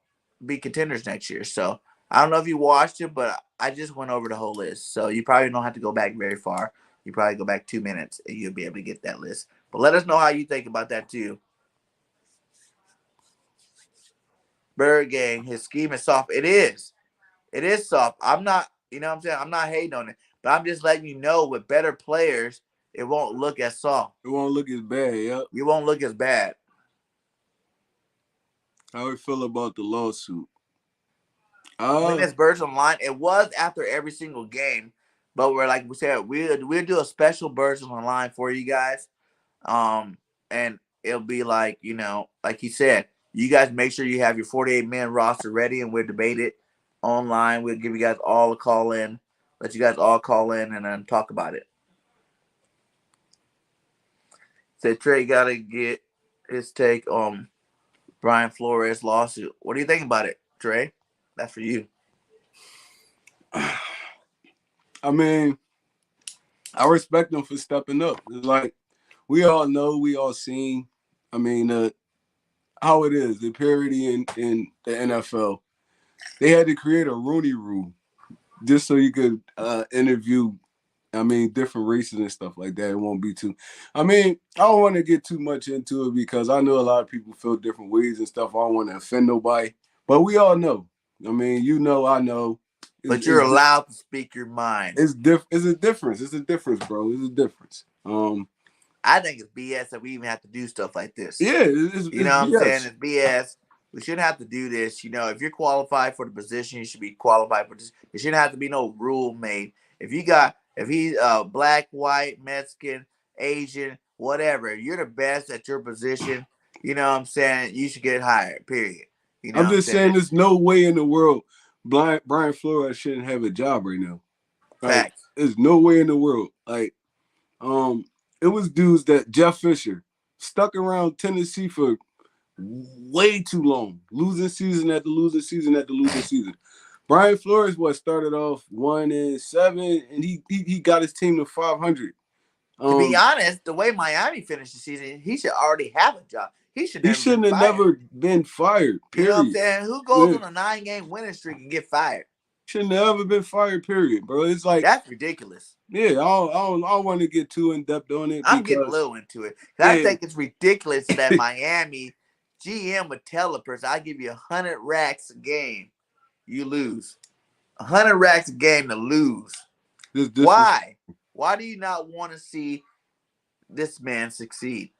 be contenders next year. So I don't know if you watched it, but I just went over the whole list. So you probably don't have to go back very far. You probably go back 2 minutes and you'll be able to get that list. But let us know how you think about that too. BIRDGANG, his scheme is soft. It is. It is soft. I'm not, you know what I'm saying? I'm not hating on it. But I'm just letting you know with better players, it won't look as soft. It won't look as bad, yep. You won't look as bad. How we feel about the lawsuit? I think that's Birds Online. It was after every single game, but we're like we said, we'll do a special Birds Online for you guys. And it'll be like, you know, like he said, you guys make sure you have your 48-man roster ready, and we'll debate it online. We'll give you guys all a call in, let you guys all call in and then talk about it. Said Trey gotta get his take on Brian Flores lawsuit. What do you think about it, Trey? That's for you. I mean, I respect them for stepping up. It's like we all know, we all seen. I mean, how it is, the parity in the NFL. They had to create a Rooney Rule just so you could interview, I mean, different races and stuff like that. It won't be too. I mean, I don't want to get too much into it because I know a lot of people feel different ways and stuff. I don't want to offend nobody, but we all know. I mean, you know, I know. But you're allowed to speak your mind. It's It's a difference. It's a difference, bro. It's a difference. I think it's BS that we even have to do stuff like this. Yeah, you know what I'm saying? It's BS. We shouldn't have to do this. You know, if you're qualified for the position, you should be qualified for this. There shouldn't have to be no rule made. If he's black, white, Mexican, Asian, whatever, you're the best at your position. You know what I'm saying? You should get hired. Period. You know I'm just saying, there's no way in the world Brian Flores shouldn't have a job right now. Like, facts. there's no way in the world. Like, it was dudes that Jeff Fisher stuck around Tennessee for way too long, losing season after losing season after losing season. Brian Flores started off 1-7, and he got his team to 500. To be honest, the way Miami finished the season, he should already have a job. He shouldn't have never been fired. Period. You know what I'm saying? Who goes on a 9-game winning streak and get fired? Shouldn't have ever been fired. Period, bro. It's like, that's ridiculous. Yeah, I don't want to get too in depth on it. I'm getting a little into it. Yeah. I think it's ridiculous that Miami GM would tell a person, "I give you 100 racks a game, you lose. 100 racks a game to lose." Why? Why do you not want to see this man succeed?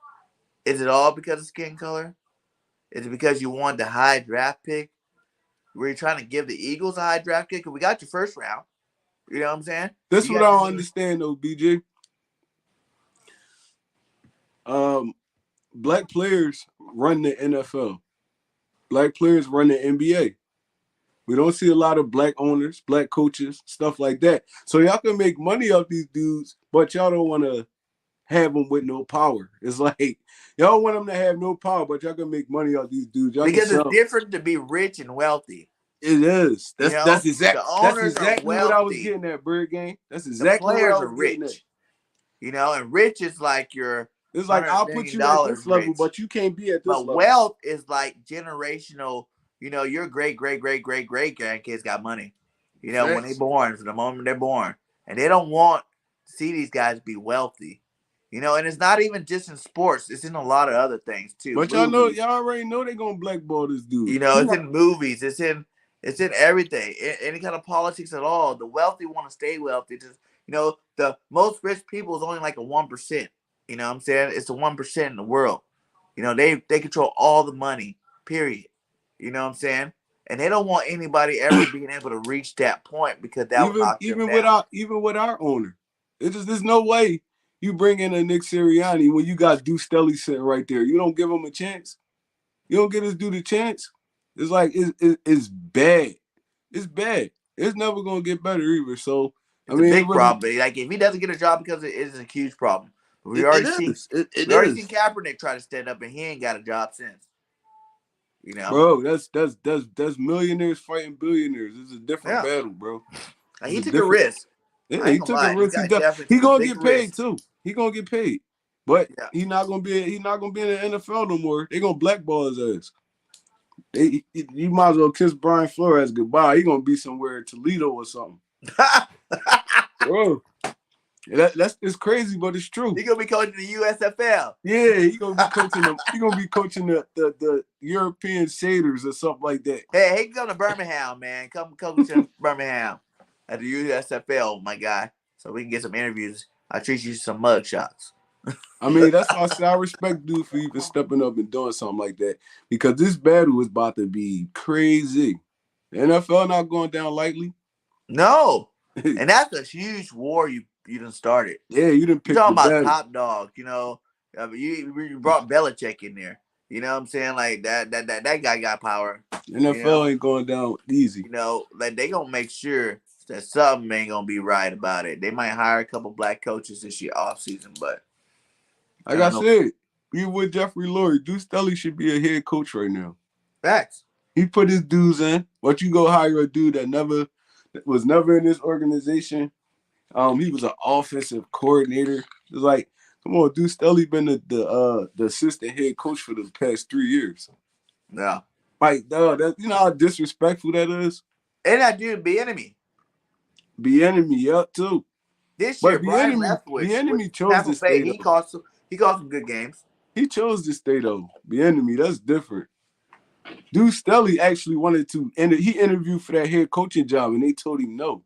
Is it all because of skin color? Is it because you wanted the high draft pick? Were you trying to give the Eagles a high draft pick? Because we got your first round. You know what I'm saying? That's what I don't understand, though, BJ. Black players run the NFL. Black players run the NBA. We don't see a lot of black owners, black coaches, stuff like that. So y'all can make money off these dudes, but y'all don't want to have them with no power. It's like y'all want them to have no power, but y'all can make money off these dudes. Y'all because it's different to be rich and wealthy. It is. That's exactly what I was getting at, BIRDGANG. That's exactly what I was getting at. You know, and rich is like your. It's like I'll put you at this level, but you can't be at this level. But wealth is like generational. You know, your great grandkids got money. You know, when they're born, from the moment they're born, and they don't want to see these guys be wealthy. You know, and it's not even just in sports; it's in a lot of other things too. But y'all already know they're gonna blackball this dude. You know, it's in movies, it's in everything, any kind of politics at all. The wealthy want to stay wealthy. Just, you know, the most rich people is only like a 1%. You know what I'm saying? It's the 1% in the world. You know, they control all the money. Period. You know what I'm saying? And they don't want anybody ever being able to reach that point because that would knock them down. Even with our owner, there's no way you bring in a Nick Sirianni when you got Deuce Staley sitting right there. You don't give him a chance. You don't give this dude a chance. It's like it's bad. It's bad. It's never gonna get better either. So It's a big problem. Like if he doesn't get a job because it is a huge problem. But we already seen Kaepernick try to stand up, and he ain't got a job since. You know, bro, that's millionaires fighting billionaires. It's a different battle, bro. Like, he took a risk. Yeah, he took a risk. He gonna get paid too. He gonna get paid, but he's not gonna be in the NFL no more. They gonna blackball his ass. You might as well kiss Brian Flores goodbye. He gonna be somewhere in Toledo or something. Bro, that's it's crazy, but it's true. He gonna be coaching the USFL. Yeah, he gonna be coaching them. He gonna be coaching the European Satyrs or something like that. Hey, he can come to Birmingham, man. Come coach in Birmingham at the USFL, my guy, so we can get some interviews. I treat you some mug shots. I mean, that's why I say I respect dude for even stepping up and doing something like that, because this battle is about to be crazy. The NFL not going down lightly. No, and that's a huge war you done started. Yeah, you didn't pick. You're talking about top dog, you know. You brought Belichick in there. You know what I'm saying? Like that guy got power. NFL ain't going down easy. You know, like they gonna make sure that something ain't gonna be right about it. They might hire a couple black coaches this year off season, but like I said, even with Jeffrey Lurie, Deuce Staley should be a head coach right now. Facts. He put his dues in. But you go hire a dude that was never in this organization. He was an offensive coordinator. It's like, come on, Deuce Staley been the assistant head coach for the past 3 years. Yeah. Like, that you know how disrespectful that is? And that dude, Bieniemy. Bieniemy, up too. This year, Brian Leftwich chose to stay. He called some good games. He chose to stay though. Bieniemy, that's different. Deuce Staley actually wanted to, and he interviewed for that head coaching job, and they told him no.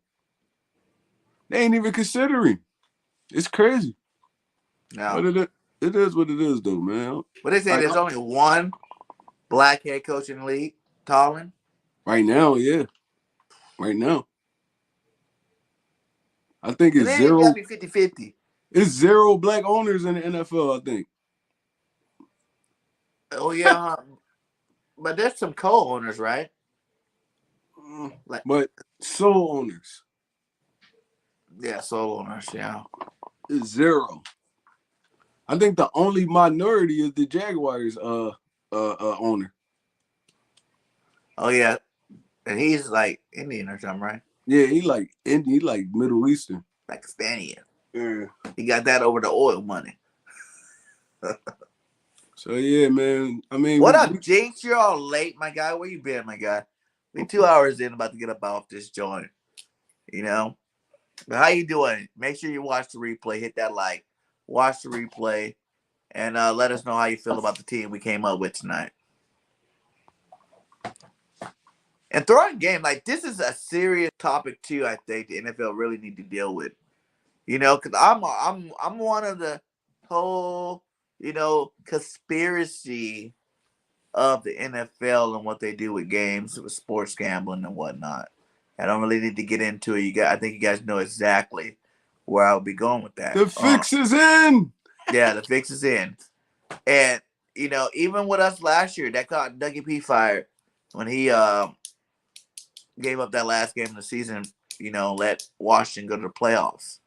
They ain't even considering. It's crazy. No. But it is what it is, though, man. But they say there's only one black head coach in the league, Tomlin. Right now, yeah. Right now. I think it's zero. Got to be 50-50. It's 0 black owners in the NFL, I think. Oh, yeah. But there's some co-owners, right? But sole owners. Yeah, sole owners, yeah. It's 0. I think the only minority is the Jaguars owner. Oh, yeah. And he's like Indian or something, right? Yeah, he like Middle Eastern. Pakistani. Yeah. He got that over the oil money. So yeah, man. I mean, what up, Jinx? You're all late, my guy. Where you been, my guy? We 2 hours in, about to get up off this joint. You know? But how you doing? Make sure you watch the replay. Hit that like. Watch the replay. And let us know how you feel about the team we came up with tonight. And throwing game, like this is a serious topic too. I think the NFL really need to deal with, you know, because I'm one of the whole, you know, conspiracy of the NFL and what they do with games, with sports gambling and whatnot. I don't really need to get into it. I think you guys know exactly where I'll be going with that. The fix is in. Yeah, the fix is in, and you know, even with us last year, that caught Dougie P fired when he gave up that last game of the season, you know, let Washington go to the playoffs.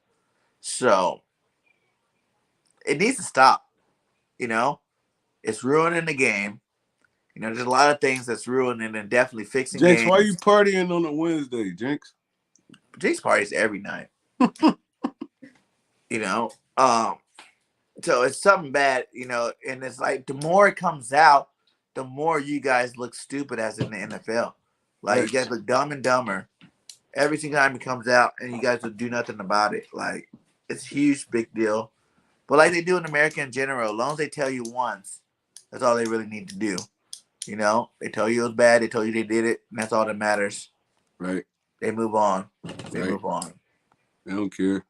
So it needs to stop. You know, it's ruining the game. You know, there's a lot of things that's ruining and definitely fixing Jinx, games. why are you partying on a Wednesday, Jinx? Jinx parties every night. You know, so it's something bad, you know, and it's like the more it comes out, the more you guys look stupid as in the NFL. Like, you guys look dumb and dumber every single time it comes out, and you guys will do nothing about it. Like, it's a huge, big deal. But like they do in America in general, as long as they tell you once, that's all they really need to do. You know, they tell you it was bad, they told you they did it, and that's all that matters. Right. They move on. They move on. They don't care.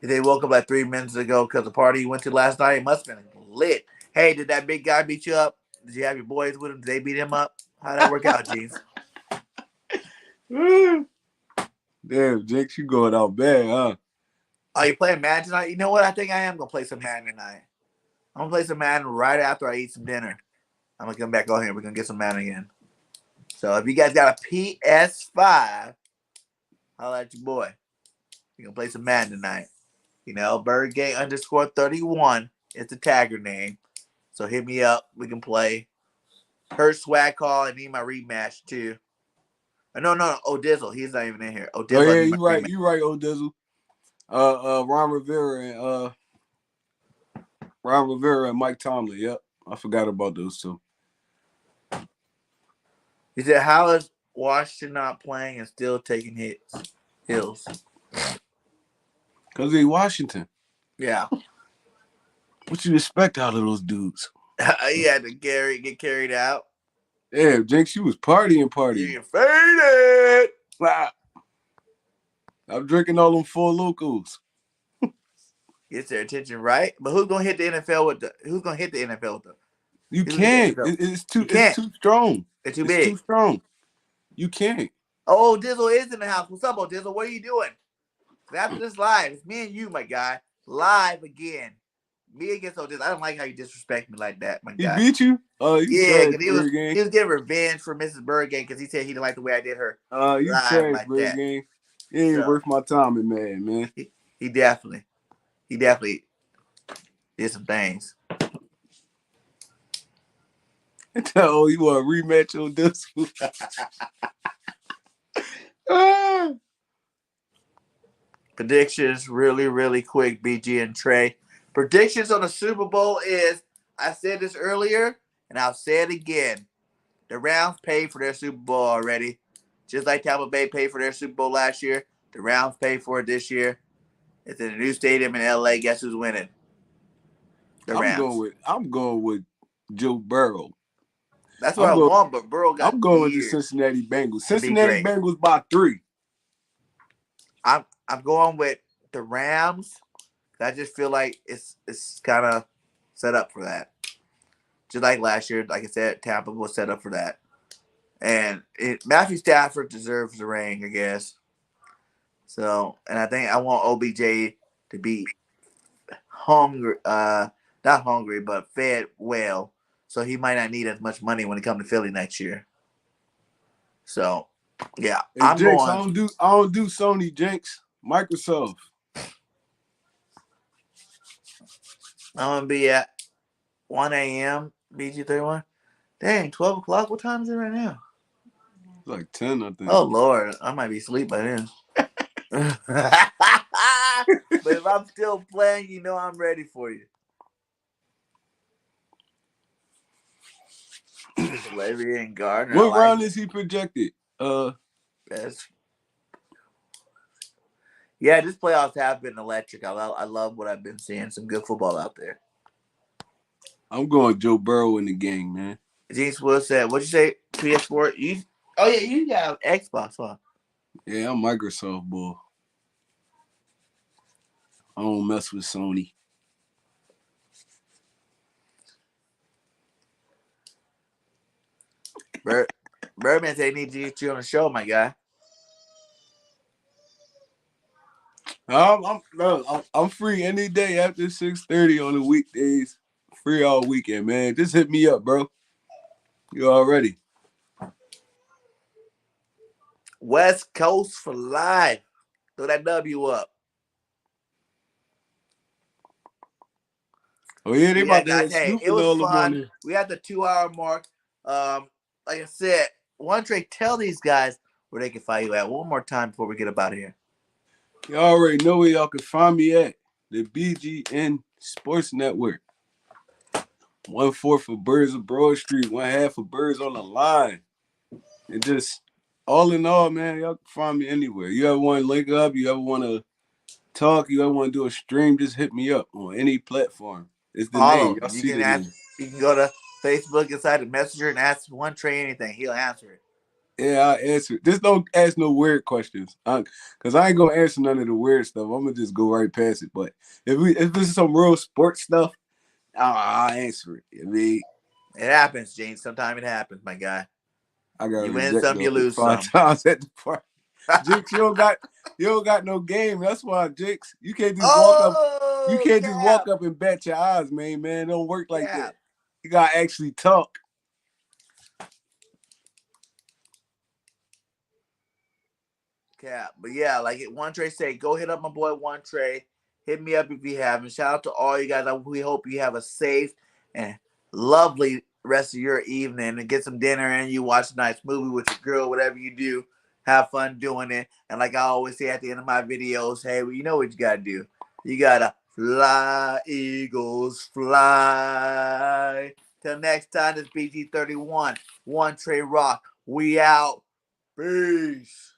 They woke up like 3 minutes ago because the party you went to last night, it must have been lit. Hey, did that big guy beat you up? Did you have your boys with him? Did they beat him up? How'd that work out, Jeans? Damn, Jinx, you going out bad, huh? Are you playing Madden tonight? You know what? I think I am going to play some Madden tonight. I'm going to play some Madden right after I eat some dinner. I'm going to come back on here. We're going to get some Madden again. So if you guys got a PS5, holla at your boy. We gonna play some Madden tonight. You know, BIRDGANG _31 is the tagger name. So hit me up. We can play. Her swag call. I need my rematch too. No. O'Dizzle. He's not even in here. Oh O'Dizzle. yeah, you right. You right, O'Dizzle. Ron Rivera and Mike Tomlin. Yep, I forgot about those two. He said, "How is Washington not playing and still taking hills?" Cause they Washington. Yeah. What you expect out of those dudes? He had to get carried out. Yeah, Jinx, you was partying. You faded. Wow. I'm drinking all them Four Locos. Gets their attention, right? But who's gonna hit the NFL with the? Who's gonna hit the NFL with the? You can't. It's too strong. It's too big. Too strong. You can't. Oh, Dizzle is in the house. What's up, Dizzle? What are you doing? After this live, it's me and you, my guy. Live again. Me against Dizzle. I don't like how you disrespect me like that, my guy. He beat you? Yeah, because he was getting revenge for Mrs. BIRDGANG because he said he didn't like the way I did her. You trash, like BIRDGANG. You ain't worth my time, man. He definitely did some things. Oh, you want a rematch on this? Predictions really quick, BG and Trey. Predictions on the Super Bowl is, I said this earlier, and I'll say it again. The Rams paid for their Super Bowl already. Just like Tampa Bay paid for their Super Bowl last year, the Rams paid for it this year. It's in a new stadium in LA. Guess who's winning? The Rams. I'm going with Joe Burrow. That's what I want, but Burrow got I'm going with the Cincinnati Bengals. Cincinnati Bengals by 3. I'm going with the Rams. I just feel like it's kind of set up for that. Just like last year, like I said, Tampa was set up for that. And Matthew Stafford deserves the ring, I guess. So, and I think I want OBJ to be hungry, not hungry, but fed well. So he might not need as much money when it comes to Philly next year. So, yeah, hey, Jinx, I don't do Sony, Jinx. Microsoft. I'm gonna be at 1 a.m. BG31. Dang, 12 o'clock. What time is it right now? It's like 10, I think. Oh Lord, I might be asleep by then. But if I'm still playing, you know I'm ready for you. Levy and Gardner. What round is he projected? Best. Yeah, this playoffs have been electric. I love what I've been seeing. Some good football out there. I'm going Joe Burrow in the game, man. James Will said, "What'd you say? PS4? You got Xbox, huh?" Yeah, I'm Microsoft boy. I don't mess with Sony. Birdman said he needs to get you on the show, my guy. I'm free any day after 6:30 on the weekdays. Free all weekend, man. Just hit me up, bro. You already. West Coast for life. Throw that W up. Oh yeah, they about to have Snoop it was fun. We had the 2-hour mark. Like I said, One Tre, tell these guys where they can find you at one more time before we get up out of here. You already know where y'all can find me at. The BGN Sports Network. 1/4 of Birds of Broad Street, 1/2 of Birds on the Line. And just all in all, man, y'all can find me anywhere. You ever want to link up, you ever want to talk, you ever want to do a stream, just hit me up on any platform. It's the name. Y'all see the name. You can go to Facebook inside the messenger and ask One Tre anything. He'll answer it. Yeah, I'll answer it. Just don't ask no weird questions. Because I ain't going to answer none of the weird stuff. I'm going to just go right past it. But if this is some real sports stuff, I'll answer it. I mean, it happens, James. Sometimes it happens, my guy. You win some, you lose some. 5 times at the party. Jinx, you don't got no game. That's why, Jinx, you can't just walk up. You can't just walk up and bat your eyes, man. It don't work like that. You gotta actually talk. Cap. But yeah, like One Trey say, go hit up my boy One Trey. Hit me up if you haven't. Shout out to all you guys. We hope you have a safe and lovely rest of your evening and get some dinner and you watch a nice movie with your girl, whatever you do. Have fun doing it. And like I always say at the end of my videos, hey, well, you know what you gotta do. You gotta fly, Eagles, fly. Till next time, it's BG31. One Trey Rock. We out. Peace.